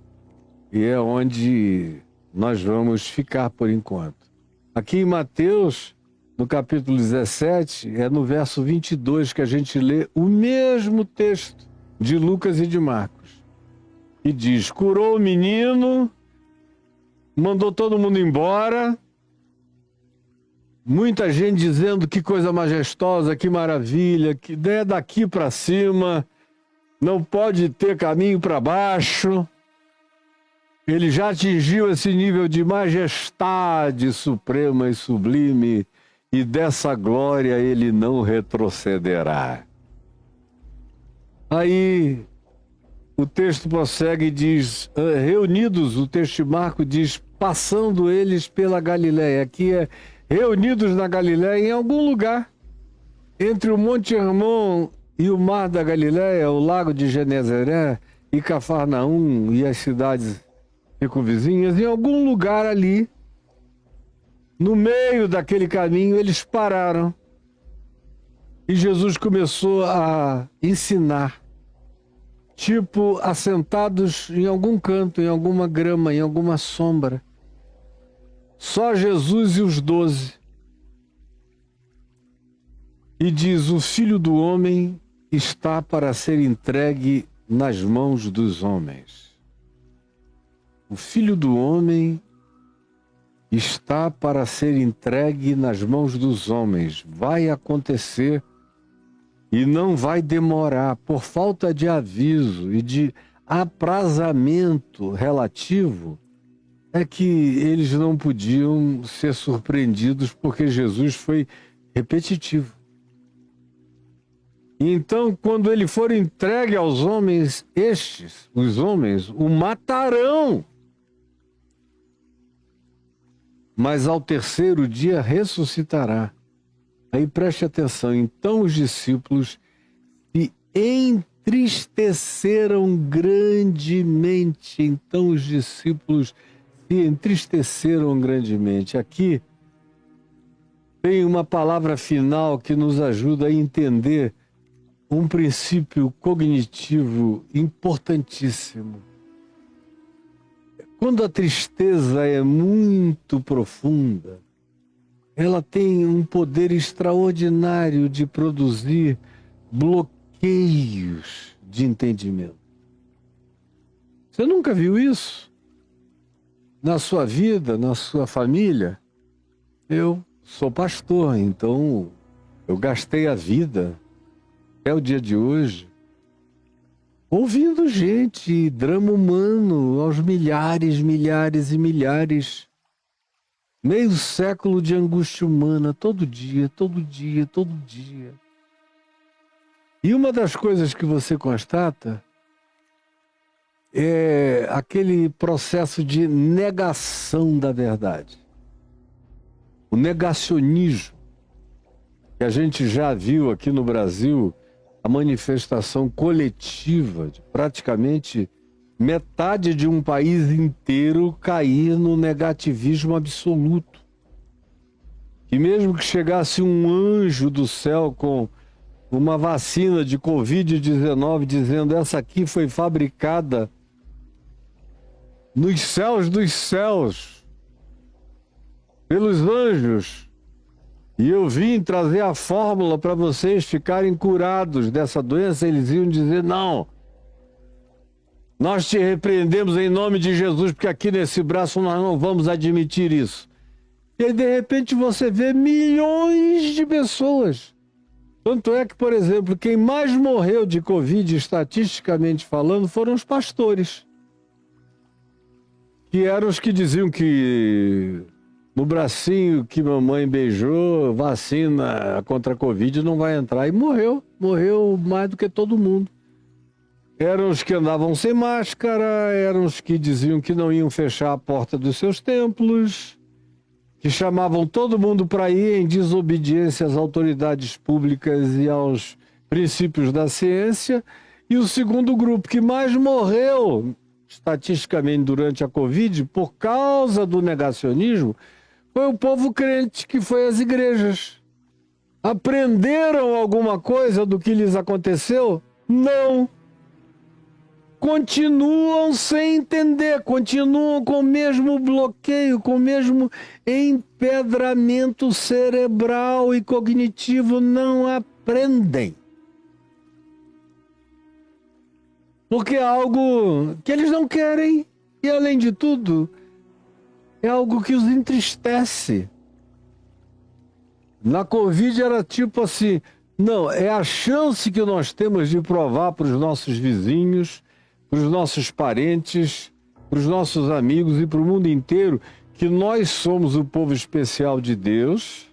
e é onde nós vamos ficar por enquanto. Aqui em Mateus, no capítulo 17, é no verso 22 que a gente lê o mesmo texto de Lucas e de Marcos. E diz: curou o menino, mandou todo mundo embora, muita gente dizendo que coisa majestosa, que maravilha, que daqui para cima não pode ter caminho para baixo. Ele já atingiu esse nível de majestade suprema e sublime, e dessa glória ele não retrocederá. Aí o texto prossegue e diz, reunidos, o texto de Marcos diz, passando eles pela Galiléia. Aqui é reunidos na Galiléia, em algum lugar, entre o Monte Hermon e o Mar da Galiléia, o Lago de Genezaré e Cafarnaum e as cidades circunvizinhas, em algum lugar ali, no meio daquele caminho, eles pararam. E Jesus começou a ensinar, tipo, assentados em algum canto, em alguma grama, em alguma sombra. Só Jesus e os 12. E diz: o Filho do Homem está para ser entregue nas mãos dos homens. O Filho do Homem está para ser entregue nas mãos dos homens. Vai acontecer e não vai demorar, por falta de aviso e de aprazamento relativo, é que eles não podiam ser surpreendidos, porque Jesus foi repetitivo. Então, quando ele for entregue aos homens, os homens, o matarão. Mas ao terceiro dia ressuscitará. Aí preste atenção. Então os discípulos se entristeceram grandemente. Então os discípulos se entristeceram grandemente. Aqui tem uma palavra final que nos ajuda a entender um princípio cognitivo importantíssimo. Quando a tristeza é muito profunda, ela tem um poder extraordinário de produzir bloqueios de entendimento. Você nunca viu isso? Na sua vida, na sua família? Eu sou pastor, então eu gastei a vida, até o dia de hoje, ouvindo gente, drama humano, aos milhares, milhares e milhares. Meio século de angústia humana, todo dia, todo dia, todo dia. E uma das coisas que você constata é aquele processo de negação da verdade. O negacionismo, que a gente já viu aqui no Brasil, a manifestação coletiva de praticamente metade de um país inteiro cair no negativismo absoluto. E mesmo que chegasse um anjo do céu com uma vacina de Covid-19 dizendo: essa aqui foi fabricada nos céus dos céus, pelos anjos, e eu vim trazer a fórmula para vocês ficarem curados dessa doença, eles iam dizer: não, nós te repreendemos em nome de Jesus, porque aqui nesse braço nós não vamos admitir isso. E aí, de repente, você vê milhões de pessoas. Tanto é que, por exemplo, quem mais morreu de Covid, estatisticamente falando, foram os pastores. Que eram os que diziam que no bracinho que mamãe beijou, vacina contra a Covid não vai entrar. E morreu mais do que todo mundo. Eram os que andavam sem máscara, eram os que diziam que não iam fechar a porta dos seus templos, que chamavam todo mundo para ir em desobediência às autoridades públicas e aos princípios da ciência. E o segundo grupo que mais morreu, estatisticamente, durante a Covid, por causa do negacionismo, foi o povo crente, que foi às igrejas. Aprenderam alguma coisa do que lhes aconteceu? Não. Continuam sem entender, continuam com o mesmo bloqueio, com o mesmo empedramento cerebral e cognitivo, não aprendem. Porque é algo que eles não querem e, além de tudo, é algo que os entristece. Na Covid era tipo assim: não, é a chance que nós temos de provar para os nossos vizinhos, para os nossos parentes, para os nossos amigos e para o mundo inteiro que nós somos o povo especial de Deus,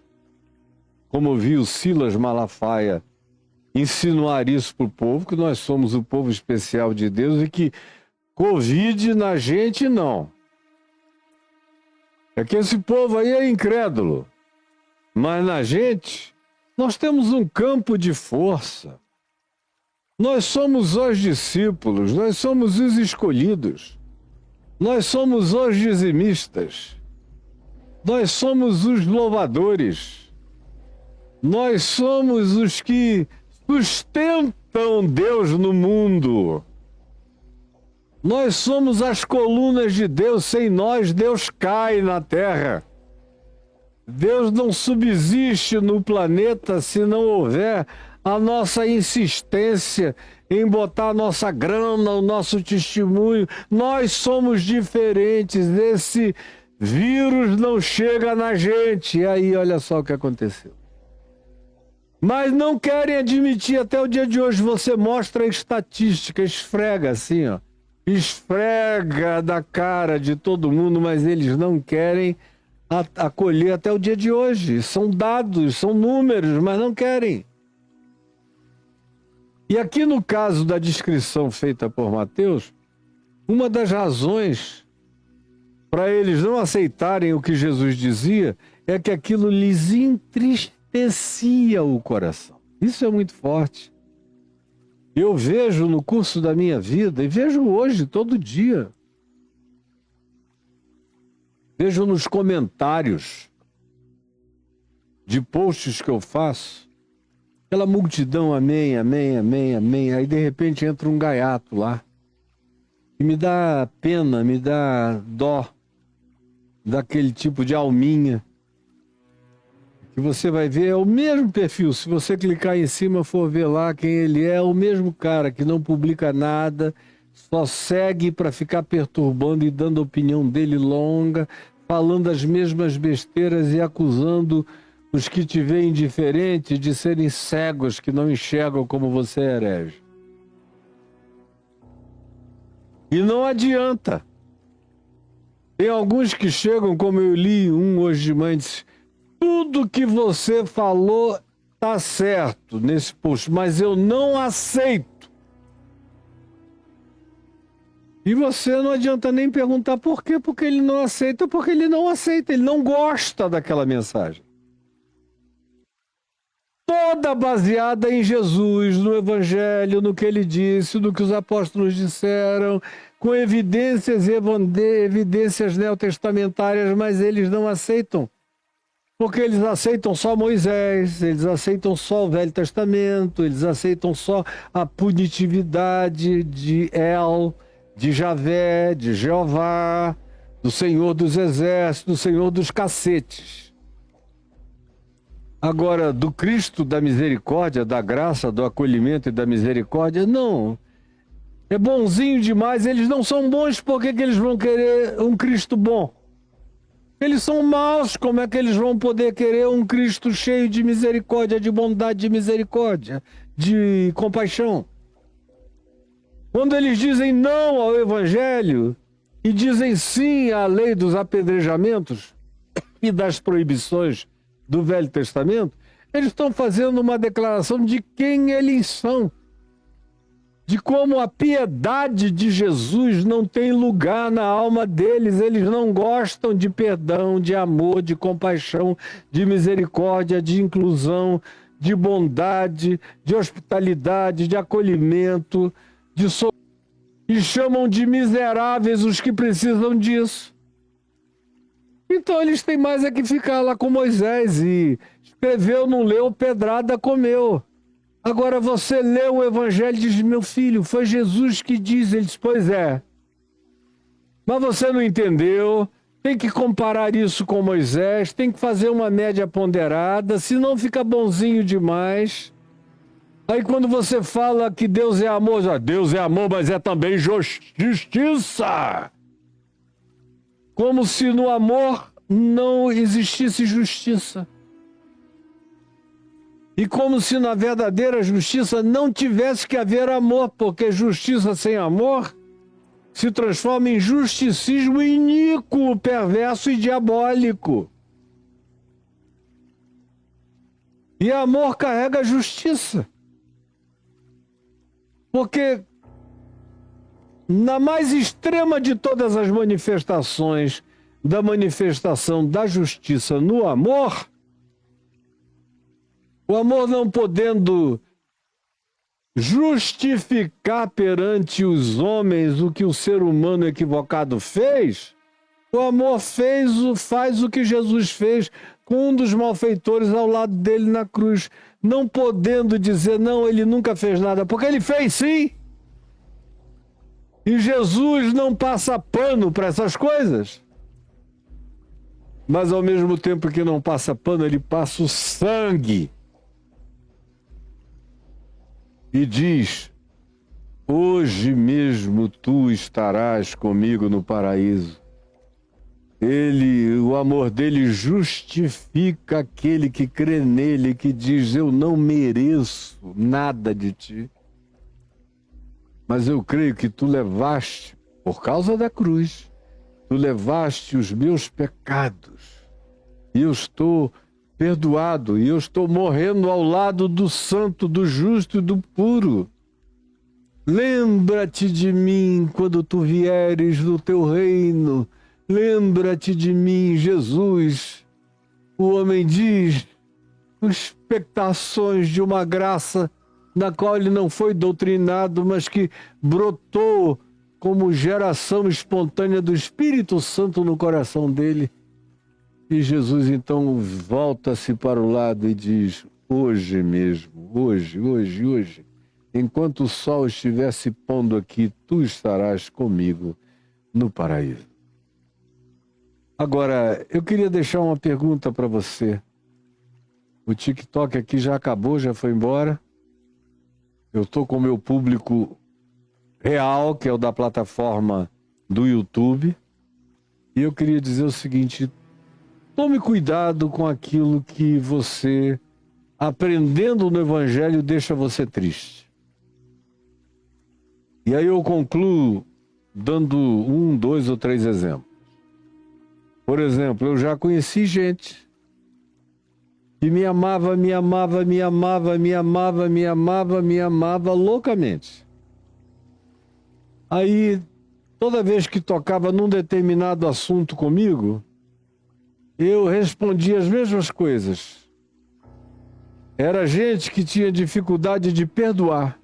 como viu Silas Malafaia insinuar isso para o povo, que nós somos o povo especial de Deus e que Covid na gente não. É que esse povo aí é incrédulo, mas na gente nós temos um campo de força. Nós somos os discípulos, nós somos os escolhidos, nós somos os dizimistas, nós somos os louvadores, Nós somos os que sustentam Deus no mundo. Nós somos as colunas de Deus. Sem nós, Deus cai na terra. Deus não subsiste no planeta se não houver a nossa insistência em botar a nossa grana, o nosso testemunho. Nós somos diferentes. Esse vírus não chega na gente. E aí, olha só o que aconteceu. Mas não querem admitir. Até o dia de hoje você mostra a estatística, esfrega assim, ó. Esfrega da cara de todo mundo, mas eles não querem acolher até o dia de hoje. São dados, são números, mas não querem. E aqui no caso da descrição feita por Mateus, uma das razões para eles não aceitarem o que Jesus dizia é que aquilo lhes entristecia o coração. Isso é muito forte. Eu vejo no curso da minha vida, e vejo hoje, todo dia, vejo nos comentários de posts que eu faço, aquela multidão, amém, amém, amém, amém, aí de repente entra um gaiato lá, e me dá pena, me dá dó daquele tipo de alminha, que você vai ver, é o mesmo perfil. Se você clicar em cima, for ver lá quem ele é o mesmo cara que não publica nada, só segue para ficar perturbando e dando a opinião dele longa, falando as mesmas besteiras e acusando os que te veem diferente de serem cegos, que não enxergam como você é herege. E não adianta. Tem alguns que chegam, como eu li um hoje de manhã, disse: tudo que você falou tá certo nesse post, mas eu não aceito. E você não adianta nem perguntar por quê, porque ele não aceita, ele não gosta daquela mensagem. Toda baseada em Jesus, no Evangelho, no que ele disse, no que os apóstolos disseram, com evidências neotestamentárias, mas eles não aceitam. Porque eles aceitam só Moisés, eles aceitam só o Velho Testamento, eles aceitam só a punitividade de El, de Javé, de Jeová, do Senhor dos Exércitos, do Senhor dos Cacetes. Agora, do Cristo da misericórdia, da graça, do acolhimento e da misericórdia, não. É bonzinho demais, eles não são bons, por que eles vão querer um Cristo bom? Eles são maus, como é que eles vão poder querer um Cristo cheio de misericórdia, de bondade, de misericórdia, de compaixão? Quando eles dizem não ao Evangelho e dizem sim à lei dos apedrejamentos e das proibições do Velho Testamento, eles estão fazendo uma declaração de quem eles são. De como a piedade de Jesus não tem lugar na alma deles. Eles não gostam de perdão, de amor, de compaixão, de misericórdia, de inclusão, de bondade, de hospitalidade, de acolhimento, e chamam de miseráveis os que precisam disso. Então eles têm mais é que ficar lá com Moisés e escreveu, não leu, pedrada comeu. Agora você lê o Evangelho e diz: meu filho, foi Jesus que diz. Ele diz: pois é. Mas você não entendeu, tem que comparar isso com Moisés, tem que fazer uma média ponderada, senão fica bonzinho demais. Aí quando você fala que Deus é amor, Deus é amor, mas é também justiça. Como se no amor não existisse justiça. E como se na verdadeira justiça não tivesse que haver amor, porque justiça sem amor se transforma em justicismo iníquo, perverso e diabólico. E amor carrega justiça. Porque na mais extrema de todas as manifestações da manifestação da justiça no amor, o amor não podendo justificar perante os homens o que o ser humano equivocado fez, o amor faz o que Jesus fez com um dos malfeitores ao lado dele na cruz, não podendo dizer não, ele nunca fez nada, porque ele fez sim. E Jesus não passa pano para essas coisas. Mas ao mesmo tempo que não passa pano, ele passa o sangue. E diz: hoje mesmo tu estarás comigo no paraíso. O amor dele justifica aquele que crê nele, que diz: eu não mereço nada de ti, mas eu creio que tu levaste, por causa da cruz, tu levaste os meus pecados, e eu estou perdoado, e eu estou morrendo ao lado do santo, do justo e do puro. Lembra-te de mim quando tu vieres do teu reino. Lembra-te de mim, Jesus. O homem diz, com expectações de uma graça na qual ele não foi doutrinado, mas que brotou como geração espontânea do Espírito Santo no coração dele. E Jesus então volta-se para o lado e diz: hoje mesmo, hoje, enquanto o sol estiver se pondo aqui, tu estarás comigo no paraíso. Agora, eu queria deixar uma pergunta para você. O TikTok aqui já acabou, já foi embora. Eu estou com o meu público real, que é o da plataforma do YouTube. E eu queria dizer o seguinte: tome cuidado com aquilo que você, aprendendo no Evangelho, deixa você triste. E aí eu concluo dando 1, 2 ou 3 exemplos. Por exemplo, eu já conheci gente que me amava loucamente. Aí, toda vez que tocava num determinado assunto comigo, eu respondia as mesmas coisas. Era gente que tinha dificuldade de perdoar.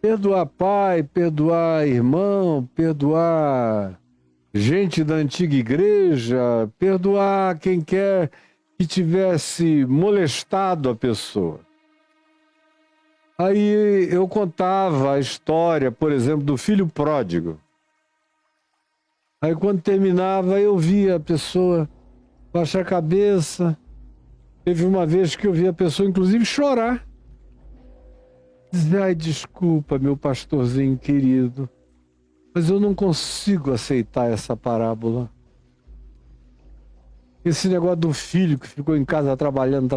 Perdoar pai, perdoar irmão, perdoar gente da antiga igreja, perdoar quem quer que tivesse molestado a pessoa. Aí eu contava a história, por exemplo, do filho pródigo. Aí quando terminava, eu via a pessoa baixar a cabeça. Teve uma vez que eu vi a pessoa, inclusive, chorar. Dizer: ai, desculpa, meu pastorzinho querido, mas eu não consigo aceitar essa parábola. Esse negócio do filho que ficou em casa trabalhando,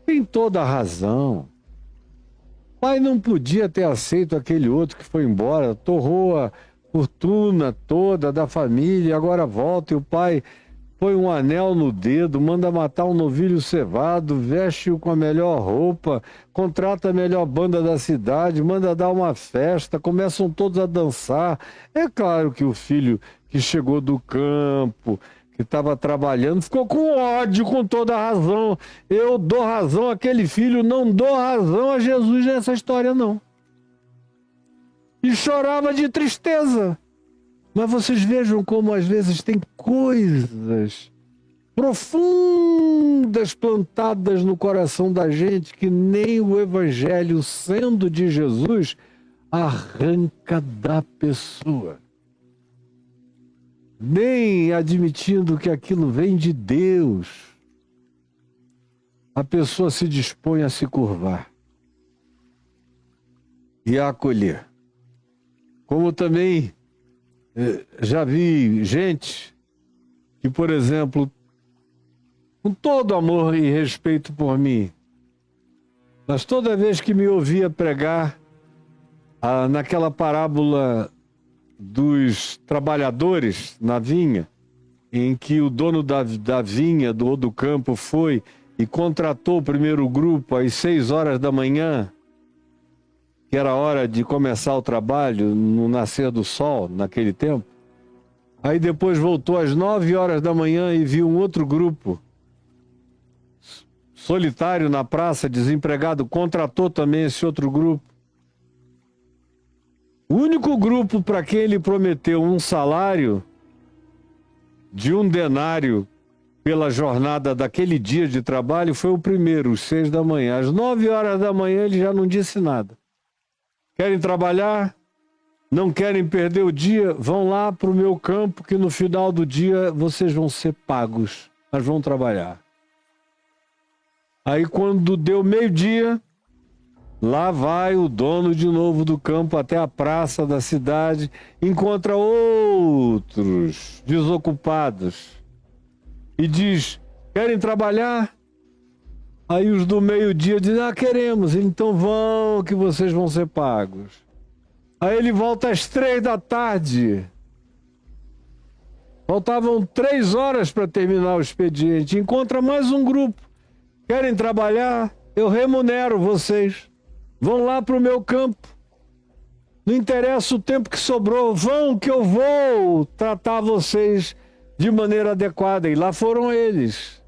tem toda a razão. O pai não podia ter aceito aquele outro que foi embora, torrou a fortuna toda da família, agora volta e o pai põe um anel no dedo, manda matar um novilho cevado, veste-o com a melhor roupa, contrata a melhor banda da cidade, manda dar uma festa, começam todos a dançar. É claro que o filho que chegou do campo, que estava trabalhando, ficou com ódio, com toda a razão. Eu dou razão àquele filho, não dou razão a Jesus nessa história, não. E chorava de tristeza. Mas vocês vejam como às vezes tem coisas profundas plantadas no coração da gente que nem o Evangelho, sendo de Jesus, arranca da pessoa. Nem admitindo que aquilo vem de Deus, a pessoa se dispõe a se curvar e a acolher. Como também já vi gente que, por exemplo, com todo amor e respeito por mim, mas toda vez que me ouvia pregar naquela parábola dos trabalhadores na vinha, em que o dono da vinha ou do campo foi e contratou o primeiro grupo às 6 horas da manhã, que era a hora de começar o trabalho no nascer do sol, naquele tempo. Aí depois voltou às 9 horas da manhã e viu um outro grupo solitário na praça, desempregado, contratou também esse outro grupo. O único grupo para quem ele prometeu um salário de 1 denário pela jornada daquele dia de trabalho foi o primeiro, às 6 da manhã. Às 9 horas da manhã ele já não disse nada. Querem trabalhar? Não querem perder o dia? Vão lá para o meu campo que no final do dia vocês vão ser pagos, mas vão trabalhar. Aí quando deu meio-dia, lá vai o dono de novo do campo até a praça da cidade, encontra outros desocupados e diz, querem trabalhar? Aí os do meio-dia dizem, queremos, então vão que vocês vão ser pagos. Aí ele volta às 3 da tarde. Faltavam 3 horas para terminar o expediente. Encontra mais um grupo. Querem trabalhar? Eu remunero vocês. Vão lá para o meu campo. Não interessa o tempo que sobrou. Vão que eu vou tratar vocês de maneira adequada. E lá foram eles.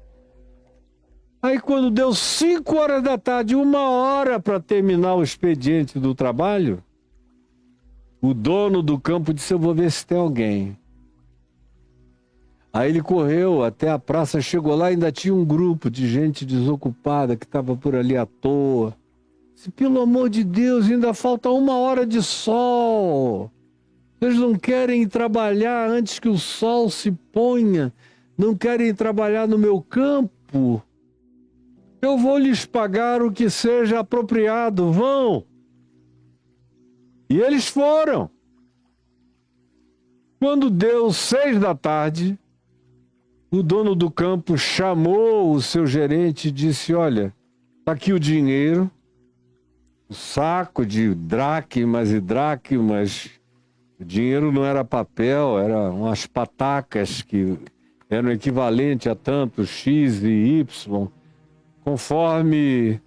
Aí quando deu 5 horas da tarde, 1 hora para terminar o expediente do trabalho, o dono do campo disse, eu vou ver se tem alguém. Aí ele correu até a praça, chegou lá e ainda tinha um grupo de gente desocupada que estava por ali à toa. Disse, pelo amor de Deus, ainda falta 1 hora de sol. Vocês não querem trabalhar antes que o sol se ponha? Não querem trabalhar no meu campo? Eu vou lhes pagar o que seja apropriado, vão. E eles foram. Quando deu 6 da tarde, o dono do campo chamou o seu gerente e disse, olha, está aqui o dinheiro, o saco de dracmas e dracmas. O dinheiro não era papel, eram umas patacas que eram equivalente a tanto X e Y, conforme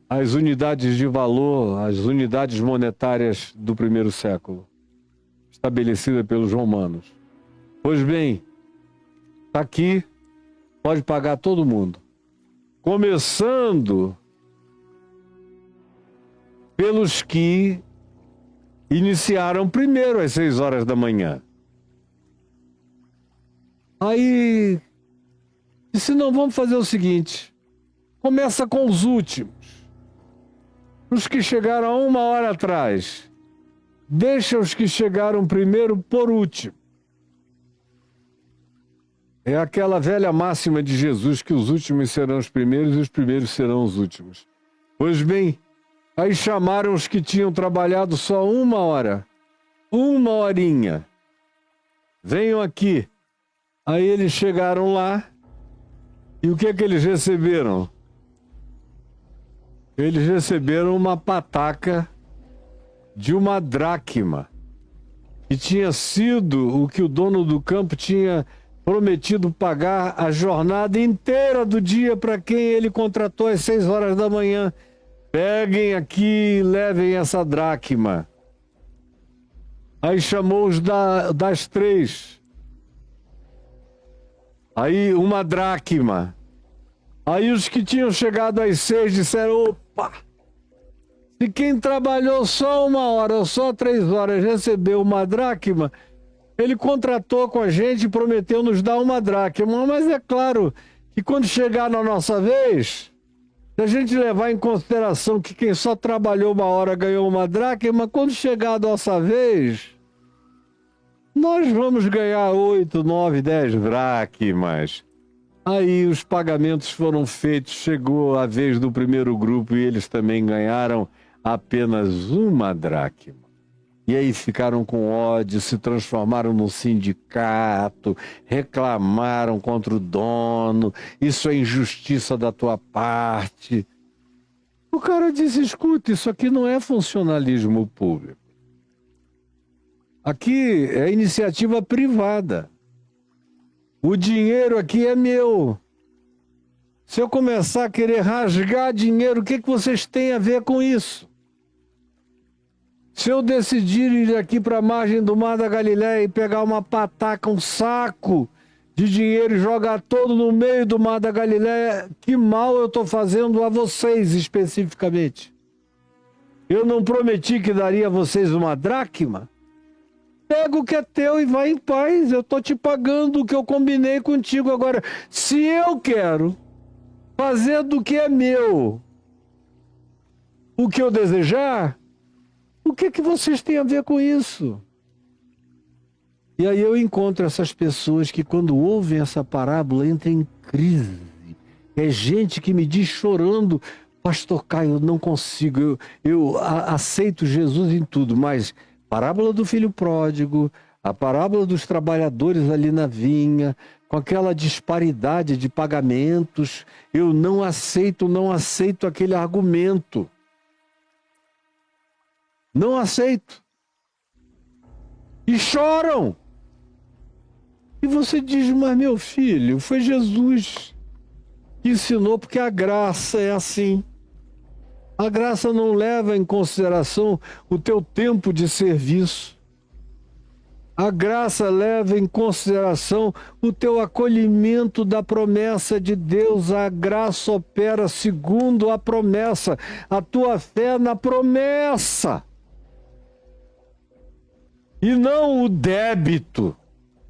as unidades de valor, as unidades monetárias do primeiro século, estabelecida pelos romanos. Pois bem, está aqui, pode pagar todo mundo. Começando pelos que iniciaram primeiro às 6 horas da manhã. Aí, disse, não, vamos fazer o seguinte, começa com os últimos. Os que chegaram a 1 hora atrás, deixa os que chegaram primeiro por último. É aquela velha máxima de Jesus que os últimos serão os primeiros e os primeiros serão os últimos. Pois bem, aí chamaram os que tinham trabalhado só 1 hora, 1 horinha. Venham aqui. Aí eles chegaram lá e o que é que eles receberam? Eles receberam uma pataca de 1 dracma, que tinha sido o que o dono do campo tinha prometido pagar a jornada inteira do dia para quem ele contratou às 6 horas da manhã. Peguem aqui e levem essa dracma. Aí chamou os das 3. Aí 1 dracma. Aí os que tinham chegado às 6 disseram, opa, se quem trabalhou só 1 hora ou só 3 horas recebeu 1 dracma, ele contratou com a gente e prometeu nos dar 1 dracma. Mas é claro que quando chegar na nossa vez, se a gente levar em consideração que quem só trabalhou 1 hora ganhou 1 dracma, quando chegar a nossa vez, nós vamos ganhar 8, 9, 10 dracmas. Aí os pagamentos foram feitos, chegou a vez do primeiro grupo e eles também ganharam apenas 1 dracma. E aí ficaram com ódio, se transformaram num sindicato, reclamaram contra o dono, isso é injustiça da tua parte. O cara disse, escuta, isso aqui não é funcionalismo público. Aqui é iniciativa privada. O dinheiro aqui é meu. Se eu começar a querer rasgar dinheiro, o que vocês têm a ver com isso? Se eu decidir ir aqui para a margem do Mar da Galileia e pegar uma pataca, um saco de dinheiro e jogar todo no meio do Mar da Galileia, que mal eu estou fazendo a vocês especificamente? Eu não prometi que daria a vocês 1 dracma? Pega o que é teu e vai em paz. Eu estou te pagando o que eu combinei contigo. Agora, se eu quero fazer do que é meu o que eu desejar, o que que vocês têm a ver com isso? E aí eu encontro essas pessoas que, quando ouvem essa parábola, entram em crise. É gente que me diz chorando: Pastor Caio, eu não consigo, eu aceito Jesus em tudo, mas parábola do filho pródigo, a parábola dos trabalhadores ali na vinha, com aquela disparidade de pagamentos, eu não aceito aquele argumento. Não aceito. E choram. E você diz: mas meu filho, foi Jesus que ensinou, porque a graça é assim. A graça não leva em consideração o teu tempo de serviço. A graça leva em consideração o teu acolhimento da promessa de Deus. A graça opera segundo a promessa, a tua fé na promessa. E não o débito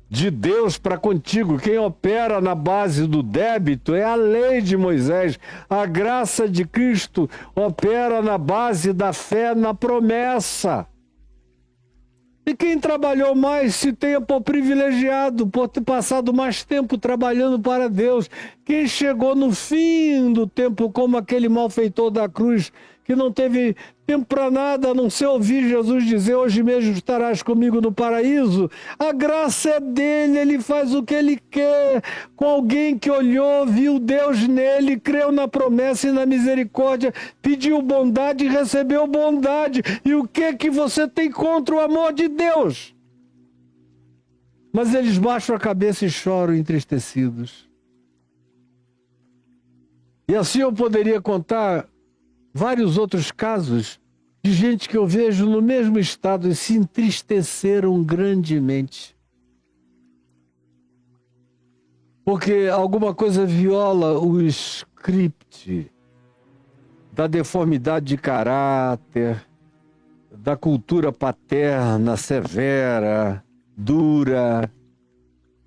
de Deus para contigo. Quem opera na base do débito é a lei de Moisés. A graça de Cristo opera na base da fé na promessa. E quem trabalhou mais se tenha por privilegiado, por ter passado mais tempo trabalhando para Deus. Quem chegou no fim do tempo, como aquele malfeitor da cruz, que não teve tempo para nada, a não ser ouvir Jesus dizer: hoje mesmo estarás comigo no paraíso. A graça é dele, ele faz o que ele quer, com alguém que olhou, viu Deus nele, creu na promessa e na misericórdia, pediu bondade e recebeu bondade. E o que você tem contra o amor de Deus? Mas eles baixam a cabeça e choram entristecidos. E assim eu poderia contar vários outros casos de gente que eu vejo no mesmo estado e se entristeceram grandemente. Porque alguma coisa viola o script da deformidade de caráter, da cultura paterna severa, dura,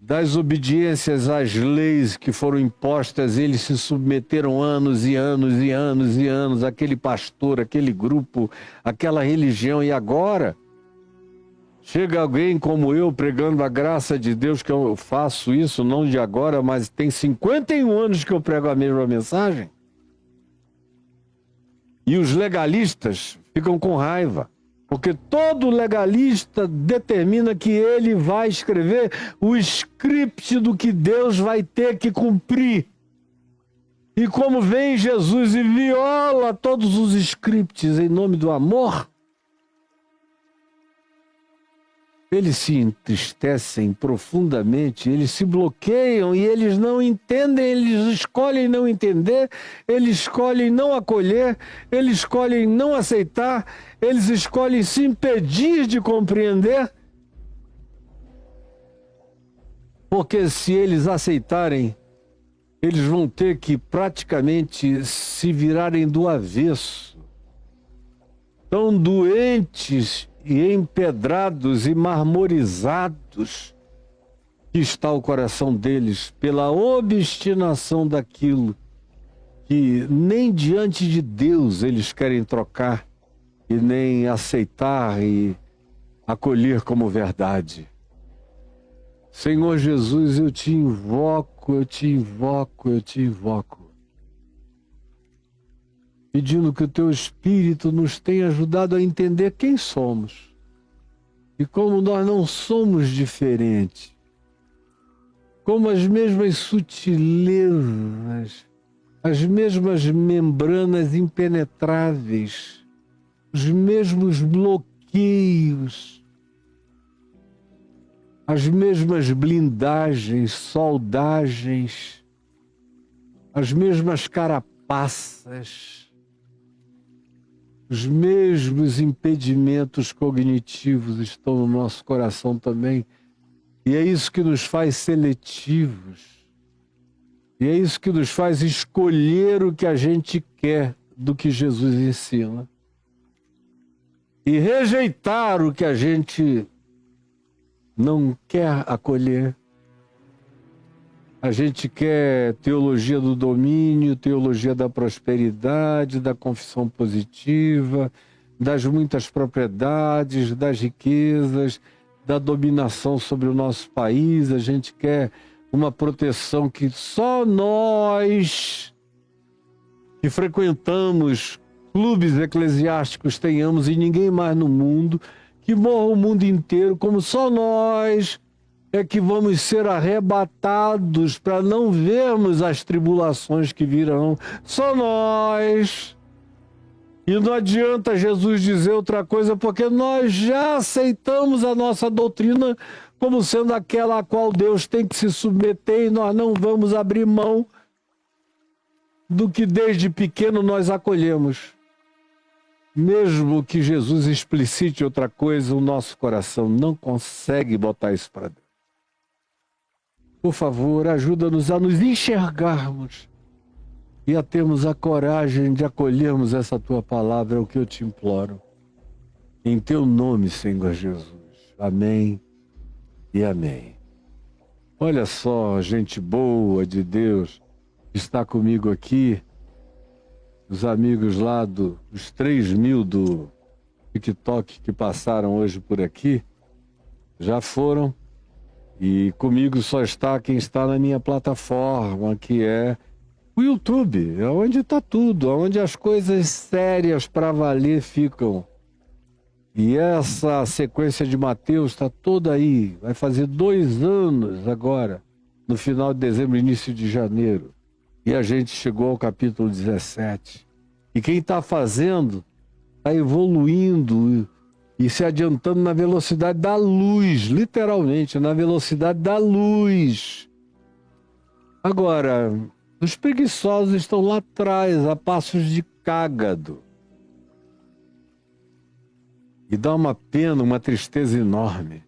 das obediências às leis que foram impostas. Eles se submeteram anos e anos e anos e anos, aquele pastor, aquele grupo, aquela religião. E agora chega alguém como eu pregando a graça de Deus, que eu faço isso não de agora, mas tem 51 anos que eu prego a mesma mensagem. E os legalistas ficam com raiva, porque todo legalista determina que ele vai escrever o script do que Deus vai ter que cumprir. E como vem Jesus e viola todos os scripts em nome do amor, eles se entristecem profundamente, eles se bloqueiam e eles não entendem, eles escolhem não entender, eles escolhem não acolher, eles escolhem não aceitar, eles escolhem se impedir de compreender. Porque se eles aceitarem, eles vão ter que praticamente se virarem do avesso. Tão doentes e empedrados e marmorizados que está o coração deles pela obstinação daquilo que nem diante de Deus eles querem trocar e nem aceitar e acolher como verdade. Senhor Jesus, eu te invoco, eu te invoco, eu te invoco, pedindo que o teu Espírito nos tenha ajudado a entender quem somos e como nós não somos diferentes, como as mesmas sutilezas, as mesmas membranas impenetráveis, os mesmos bloqueios, as mesmas blindagens, soldagens, as mesmas carapaças, os mesmos impedimentos cognitivos estão no nosso coração também. E é isso que nos faz seletivos. E é isso que nos faz escolher o que a gente quer do que Jesus ensina. E rejeitar o que a gente não quer acolher. A gente quer teologia do domínio, teologia da prosperidade, da confissão positiva, das muitas propriedades, das riquezas, da dominação sobre o nosso país. A gente quer uma proteção que só nós que frequentamos clubes eclesiásticos tenhamos e ninguém mais no mundo, que morra o mundo inteiro, como só nós é que vamos ser arrebatados para não vermos as tribulações que virão. Só nós. E não adianta Jesus dizer outra coisa, porque nós já aceitamos a nossa doutrina como sendo aquela a qual Deus tem que se submeter, e nós não vamos abrir mão do que desde pequeno nós acolhemos. Mesmo que Jesus explicite outra coisa, o nosso coração não consegue botar isso para dentro. Por favor, ajuda-nos a nos enxergarmos e a termos a coragem de acolhermos essa tua palavra, é o que eu te imploro. Em teu nome, Senhor Jesus. Amém e amém. Olha só, gente boa de Deus, está comigo aqui, os amigos lá dos 3.000 do TikTok que passaram hoje por aqui, já foram, e comigo só está quem está na minha plataforma, que é o YouTube, é onde está tudo, onde as coisas sérias para valer ficam. E essa sequência de Mateus está toda aí, vai fazer 2 anos agora, no final de dezembro, início de janeiro. E a gente chegou ao capítulo 17. E quem está fazendo está evoluindo e se adiantando na velocidade da luz, literalmente, na velocidade da luz. Agora, os preguiçosos estão lá atrás, a passos de cágado. E dá uma pena, uma tristeza enorme.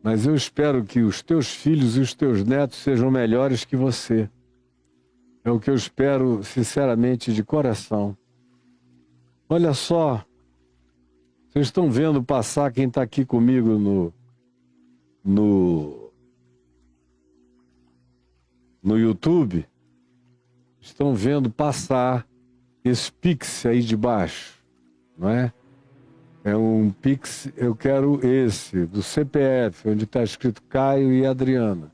Mas eu espero que os teus filhos e os teus netos sejam melhores que você. É o que eu espero, sinceramente, de coração. Olha só, vocês estão vendo passar quem está aqui comigo no YouTube? Estão vendo passar esse Pix aí de baixo, não é? É um Pix, eu quero esse, do CPF, onde está escrito Caio e Adriana.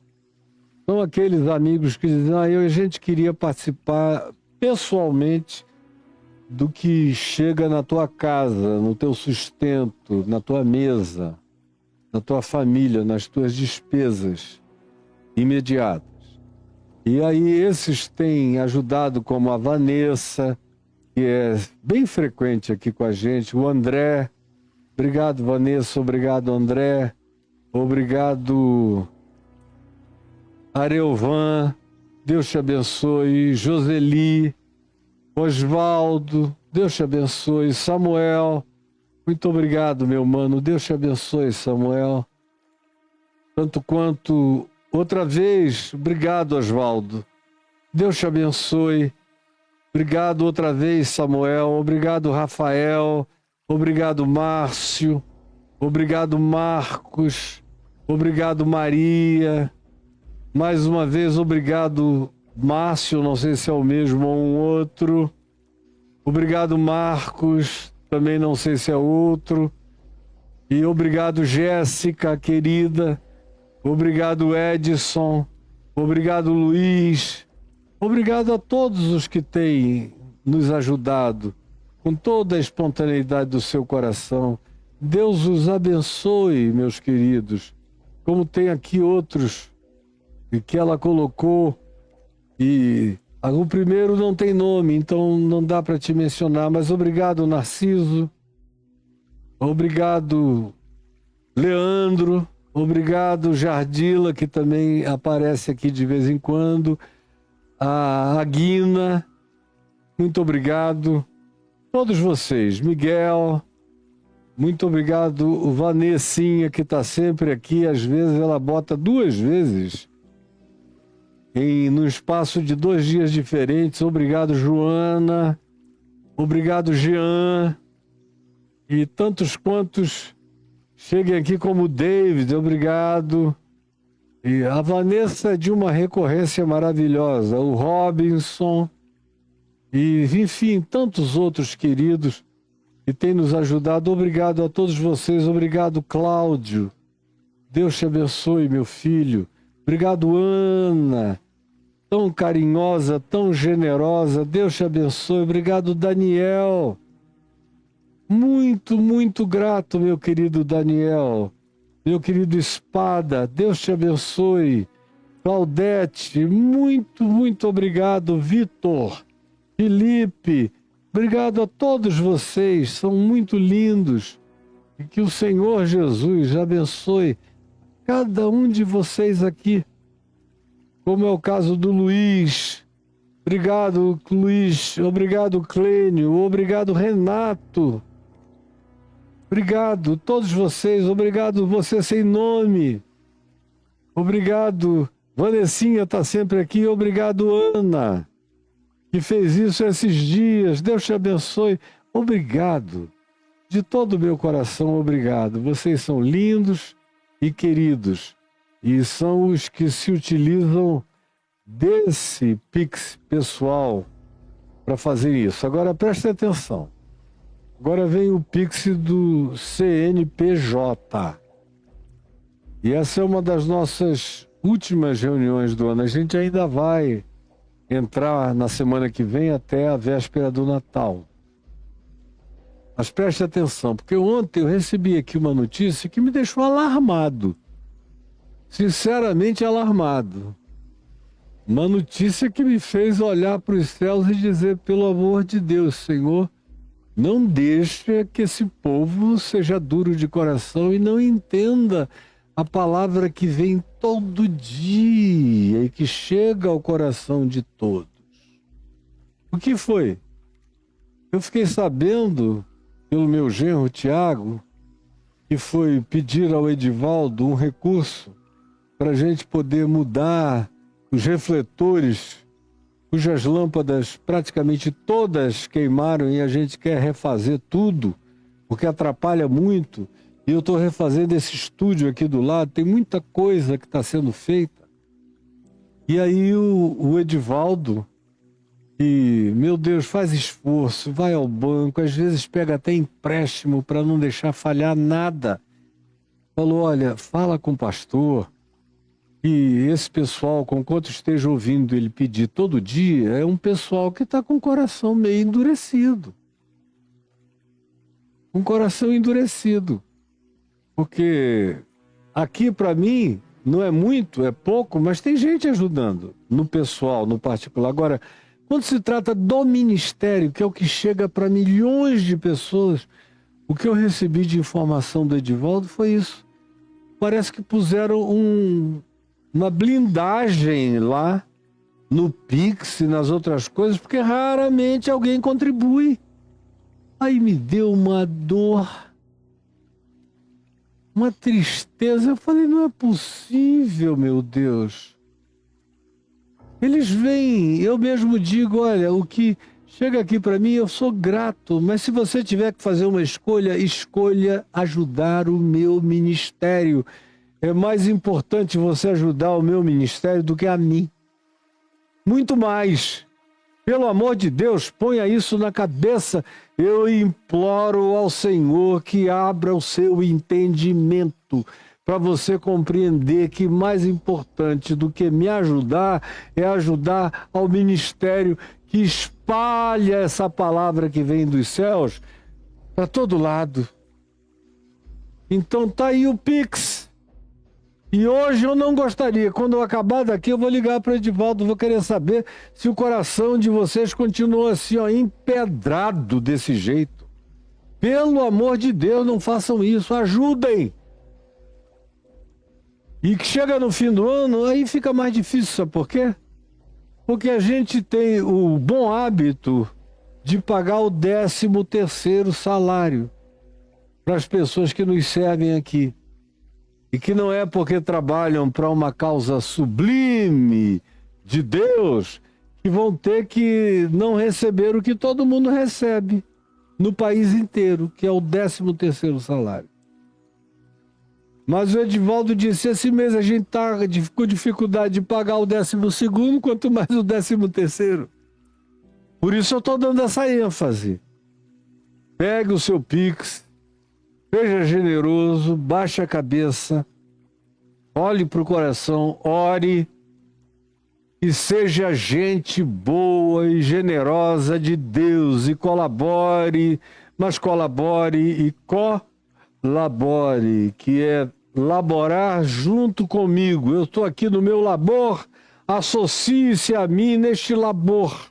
São aqueles amigos que dizem, a gente queria participar pessoalmente do que chega na tua casa, no teu sustento, na tua mesa, na tua família, nas tuas despesas imediatas. E aí esses têm ajudado, como a Vanessa, que é bem frequente aqui com a gente, o André. Obrigado, Vanessa. Obrigado, André. Obrigado, Areuvan. Deus te abençoe. Joseli. Osvaldo. Deus te abençoe. Samuel. Muito obrigado, meu mano. Deus te abençoe, Samuel. Tanto quanto outra vez. Obrigado, Osvaldo. Deus te abençoe. Obrigado outra vez, Samuel. Obrigado, Rafael. Obrigado, Márcio. Obrigado, Marcos. Obrigado, Maria. Mais uma vez, obrigado, Márcio. Não sei se é o mesmo ou um outro. Obrigado, Marcos. Também não sei se é outro. E obrigado, Jéssica, querida. Obrigado, Edson. Obrigado, Luiz. Obrigado a todos os que têm nos ajudado com toda a espontaneidade do seu coração. Deus os abençoe, meus queridos. Como tem aqui outros que ela colocou, e o primeiro não tem nome, então não dá para te mencionar, mas obrigado, Narciso. Obrigado, Leandro. Obrigado, Jardila, que também aparece aqui de vez em quando. A Guina. Muito obrigado. Todos vocês, Miguel, muito obrigado, o Vanessinha, que está sempre aqui, às vezes ela bota 2 vezes, no espaço de 2 dias diferentes. Obrigado, Joana, obrigado, Jean, e tantos quantos Cheguem aqui como David, obrigado. E a Vanessa de uma recorrência maravilhosa, o Robinson, e enfim, tantos outros queridos que têm nos ajudado. Obrigado a todos vocês, obrigado, Cláudio. Deus te abençoe, meu filho. Obrigado, Ana, tão carinhosa, tão generosa. Deus te abençoe. Obrigado, Daniel. Muito, muito grato, meu querido Daniel. Meu querido Espada, Deus te abençoe. Claudete, muito, muito obrigado. Vitor, Felipe, obrigado a todos vocês, são muito lindos. E que o Senhor Jesus abençoe cada um de vocês aqui. Como é o caso do Luiz. Obrigado, Luiz. Obrigado, Clênio. Obrigado, Renato. Obrigado, todos vocês. Obrigado, você sem nome. Obrigado, Vanessinha está sempre aqui. Obrigado, Ana, que fez isso esses dias. Deus te abençoe. Obrigado. De todo o meu coração, obrigado. Vocês são lindos e queridos. E são os que se utilizam desse Pix pessoal para fazer isso. Agora, preste atenção. Agora vem o Pix do CNPJ. E essa é uma das nossas últimas reuniões do ano. A gente ainda vai entrar na semana que vem até a véspera do Natal. Mas preste atenção, porque ontem eu recebi aqui uma notícia que me deixou alarmado. Sinceramente alarmado. Uma notícia que me fez olhar para os céus e dizer, pelo amor de Deus, Senhor, não deixe que esse povo seja duro de coração e não entenda a palavra que vem todo dia e que chega ao coração de todos. O que foi? Eu fiquei sabendo, pelo meu genro Tiago, que foi pedir ao Edivaldo um recurso para a gente poder mudar os refletores, cujas lâmpadas praticamente todas queimaram e a gente quer refazer tudo, porque atrapalha muito. E eu estou refazendo esse estúdio aqui do lado, tem muita coisa que está sendo feita. E aí o Edivaldo, que, meu Deus, faz esforço, vai ao banco, às vezes pega até empréstimo para não deixar falhar nada. Falou, olha, fala com o pastor, e esse pessoal, com quanto esteja ouvindo ele pedir todo dia, é um pessoal que está com o coração meio endurecido. Um coração endurecido. Porque aqui, para mim, não é muito, é pouco, mas tem gente ajudando no pessoal, no particular. Agora, quando se trata do ministério, que é o que chega para milhões de pessoas, o que eu recebi de informação do Edivaldo foi isso. Parece que puseram uma blindagem lá no Pix e nas outras coisas, porque raramente alguém contribui. Aí me deu uma dor, uma tristeza. Eu falei, não é possível, meu Deus. Eles vêm, eu mesmo digo, olha, o que chega aqui para mim, eu sou grato, mas se você tiver que fazer uma escolha, escolha ajudar o meu ministério. É mais importante você ajudar o meu ministério do que a mim. Muito mais. Pelo amor de Deus, ponha isso na cabeça. Eu imploro ao Senhor que abra o seu entendimento para você compreender que mais importante do que me ajudar é ajudar ao ministério que espalha essa palavra que vem dos céus para todo lado. Então tá aí o Pix. E hoje eu não gostaria, quando eu acabar daqui, eu vou ligar para o Edivaldo, vou querer saber se o coração de vocês continua assim, ó, empedrado desse jeito. Pelo amor de Deus, não façam isso, ajudem. E que chega no fim do ano, aí fica mais difícil, sabe por quê? Porque a gente tem o bom hábito de pagar o 13º salário para as pessoas que nos servem aqui. E que não é porque trabalham para uma causa sublime de Deus que vão ter que não receber o que todo mundo recebe no país inteiro, que é o 13º salário. Mas o Edivaldo disse, esse mês a gente está com dificuldade de pagar o 12º, quanto mais o 13º. Por isso eu estou dando essa ênfase. Pegue o seu Pix, seja generoso, baixe a cabeça, olhe para o coração, ore e seja gente boa e generosa de Deus e colabore, mas colabore e colabore, que é laborar junto comigo. Eu estou aqui no meu labor, associe-se a mim neste labor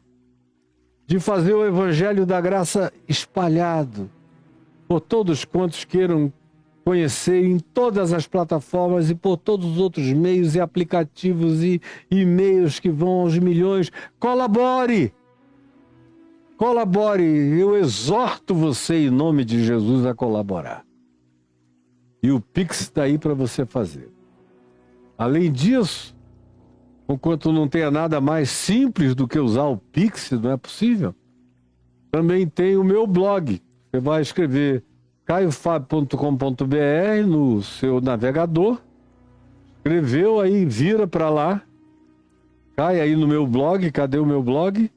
de fazer o Evangelho da Graça espalhado por todos quantos queiram conhecer em todas as plataformas e por todos os outros meios e aplicativos e e-mails que vão aos milhões. Colabore! Colabore! Eu exorto você, em nome de Jesus, a colaborar. E o Pix está aí para você fazer. Além disso, enquanto não tenha nada mais simples do que usar o Pix, não é possível, também tem o meu blog. Você vai escrever caiofabio.com.br no seu navegador, escreveu aí, vira para lá, cai aí no meu blog, cadê o meu blog?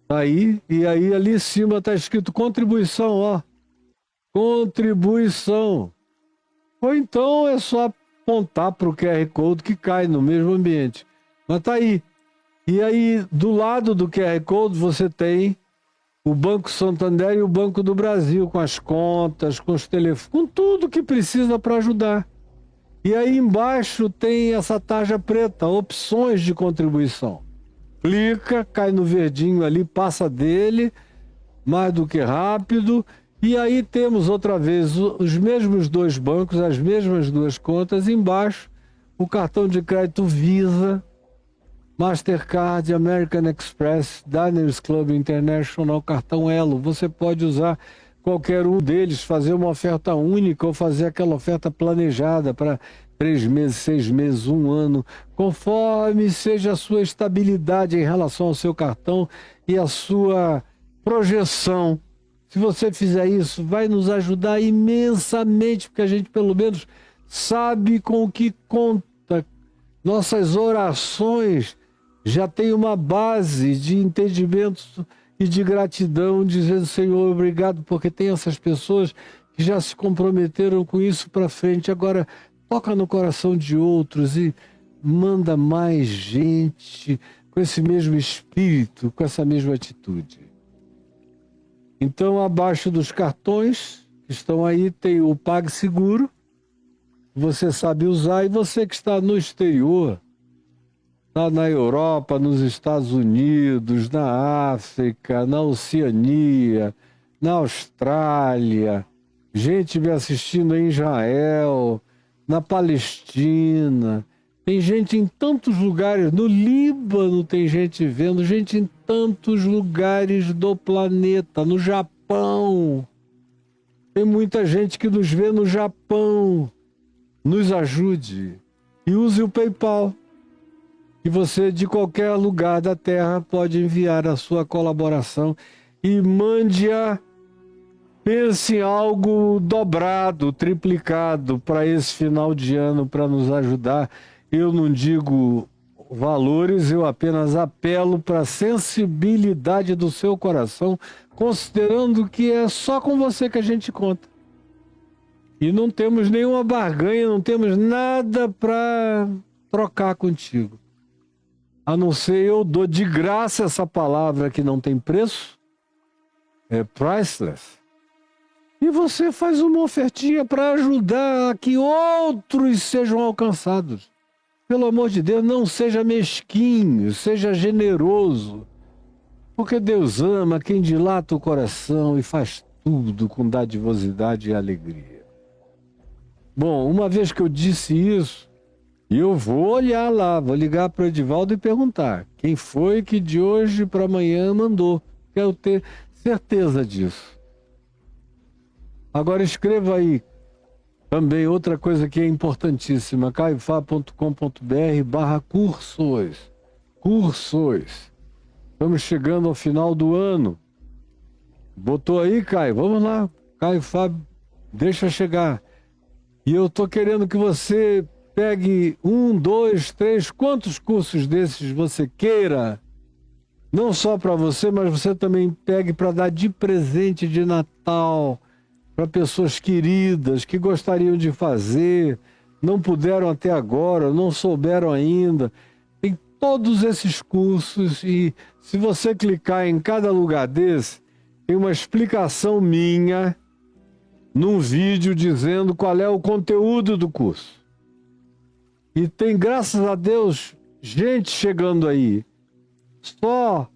Tá aí, e aí ali em cima está escrito contribuição, ó, contribuição. Ou então é só apontar para o QR Code que cai no mesmo ambiente. Mas tá aí. E aí, do lado do QR Code, você tem o Banco Santander e o Banco do Brasil, com as contas, com os telefones, com tudo que precisa para ajudar. E aí embaixo tem essa tarja preta, opções de contribuição. Clica, cai no verdinho ali, passa dele, mais do que rápido. E aí temos outra vez os mesmos dois bancos, as mesmas duas contas. Embaixo, o cartão de crédito Visa, Mastercard, American Express, Diners Club International, cartão Elo. Você pode usar qualquer um deles, fazer uma oferta única ou fazer aquela oferta planejada para 3 meses, 6 meses, 1 ano, conforme seja a sua estabilidade em relação ao seu cartão e a sua projeção. Se você fizer isso, vai nos ajudar imensamente, porque a gente pelo menos sabe com o que conta. Nossas orações já tem uma base de entendimento e de gratidão, dizendo, Senhor, obrigado, porque tem essas pessoas que já se comprometeram com isso para frente. Agora, toca no coração de outros e manda mais gente com esse mesmo espírito, com essa mesma atitude. Então, abaixo dos cartões que estão aí, tem o PagSeguro, você sabe usar, e você que está no exterior, está na Europa, nos Estados Unidos, na África, na Oceania, na Austrália, gente me assistindo em Israel, na Palestina, tem gente em tantos lugares, no Líbano tem gente vendo, gente em tantos lugares do planeta, no Japão, tem muita gente que nos vê no Japão. Nos ajude e use o PayPal, que você de qualquer lugar da Terra pode enviar a sua colaboração e mande-a, pense em algo dobrado, triplicado para esse final de ano, para nos ajudar. Eu não digo valores, eu apenas apelo para a sensibilidade do seu coração, considerando que é só com você que a gente conta. E não temos nenhuma barganha, não temos nada para trocar contigo. A não ser eu dou de graça essa palavra que não tem preço, é priceless. E você faz uma ofertinha para ajudar a que outros sejam alcançados. Pelo amor de Deus, não seja mesquinho, seja generoso. Porque Deus ama quem dilata o coração e faz tudo com dadivosidade e alegria. Bom, uma vez que eu disse isso, eu vou olhar lá, vou ligar para o Edivaldo e perguntar quem foi que de hoje para amanhã mandou. Quero ter certeza disso. Agora escreva aí também outra coisa que é importantíssima, caiofab.com.br/cursos. Cursos. Estamos chegando ao final do ano. Botou aí, Caio? Vamos lá. Caio Fábio, deixa chegar. E eu estou querendo que você pegue 1, 2, 3, quantos cursos desses você queira, não só para você, mas você também pegue para dar de presente de Natal para pessoas queridas que gostariam de fazer, não puderam até agora, não souberam ainda. Tem todos esses cursos e se você clicar em cada lugar desse, tem uma explicação minha num vídeo dizendo qual é o conteúdo do curso. E tem, graças a Deus, gente chegando aí. Só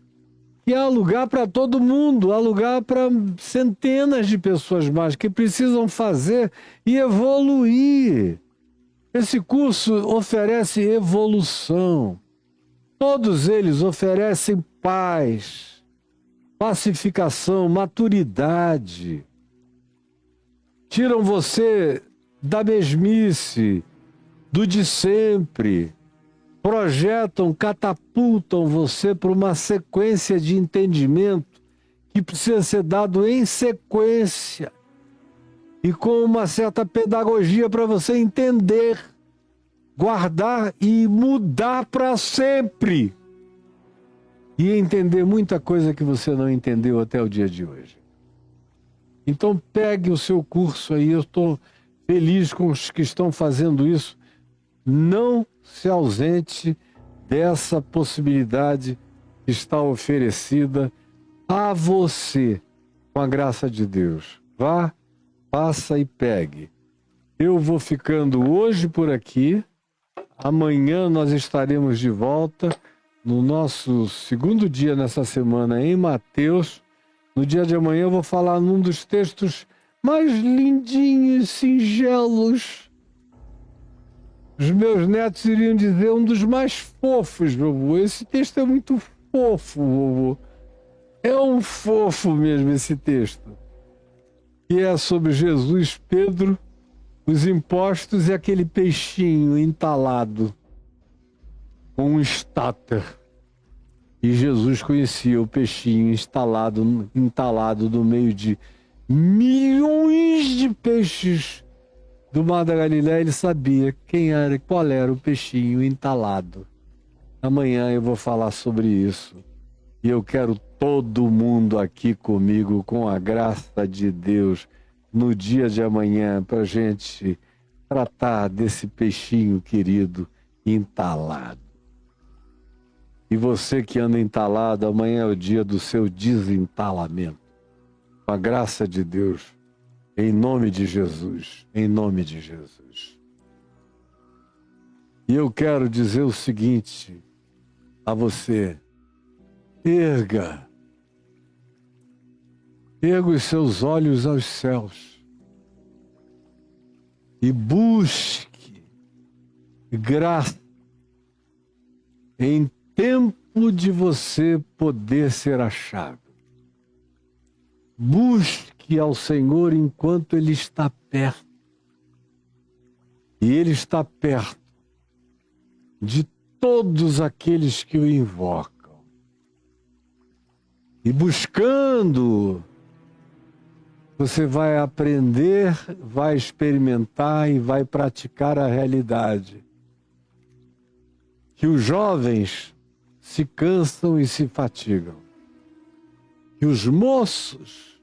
que há lugar para todo mundo, há lugar para centenas de pessoas mais que precisam fazer e evoluir. Esse curso oferece evolução. Todos eles oferecem paz, pacificação, maturidade. Tiram você da mesmice, do de sempre. Projetam, catapultam você para uma sequência de entendimento que precisa ser dado em sequência e com uma certa pedagogia para você entender, guardar e mudar para sempre e entender muita coisa que você não entendeu até o dia de hoje. Então pegue o seu curso aí, eu estou feliz com os que estão fazendo isso. Não se ausente dessa possibilidade que está oferecida a você, com a graça de Deus. Vá, faça e pegue. Eu vou ficando hoje por aqui. Amanhã nós estaremos de volta no nosso segundo dia nessa semana em Mateus. No dia de amanhã eu vou falar num dos textos mais lindinhos, singelos. Os meus netos iriam dizer um dos mais fofos, vovô. Esse texto é muito fofo, vovô. É um fofo mesmo esse texto. Que é sobre Jesus, Pedro, os impostos e aquele peixinho entalado com um estáter. E Jesus conhecia o peixinho entalado no meio de milhões de peixes do Mar da Galileia. Ele sabia qual era o peixinho entalado. Amanhã eu vou falar sobre isso. E eu quero todo mundo aqui comigo, com a graça de Deus, no dia de amanhã, para a gente tratar desse peixinho querido entalado. E você que anda entalado, amanhã é o dia do seu desentalamento. Com a graça de Deus, em nome de Jesus, em nome de Jesus. E eu quero dizer o seguinte a você: erga os seus olhos aos céus e busque graça em tempo de você poder ser achado. Busque ao Senhor enquanto Ele está perto. E Ele está perto de todos aqueles que o invocam. E buscando, você vai aprender, vai experimentar e vai praticar a realidade. Que os jovens se cansam e se fatigam. Que os moços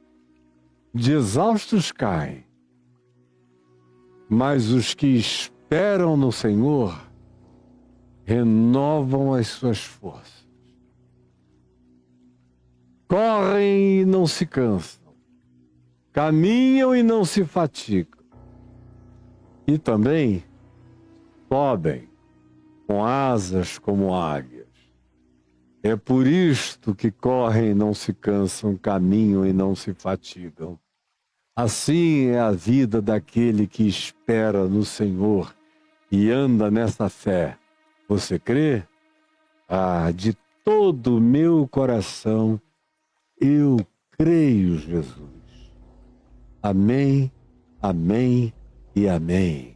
de exaustos caem. Mas os que esperam no Senhor renovam as suas forças. Correm e não se cansam. Caminham e não se fatigam. E também sobem com asas como águias. É por isto que correm e não se cansam, caminham e não se fatigam. Assim é a vida daquele que espera no Senhor e anda nessa fé. Você crê? De todo o meu coração eu creio, Jesus. Amém, amém e amém.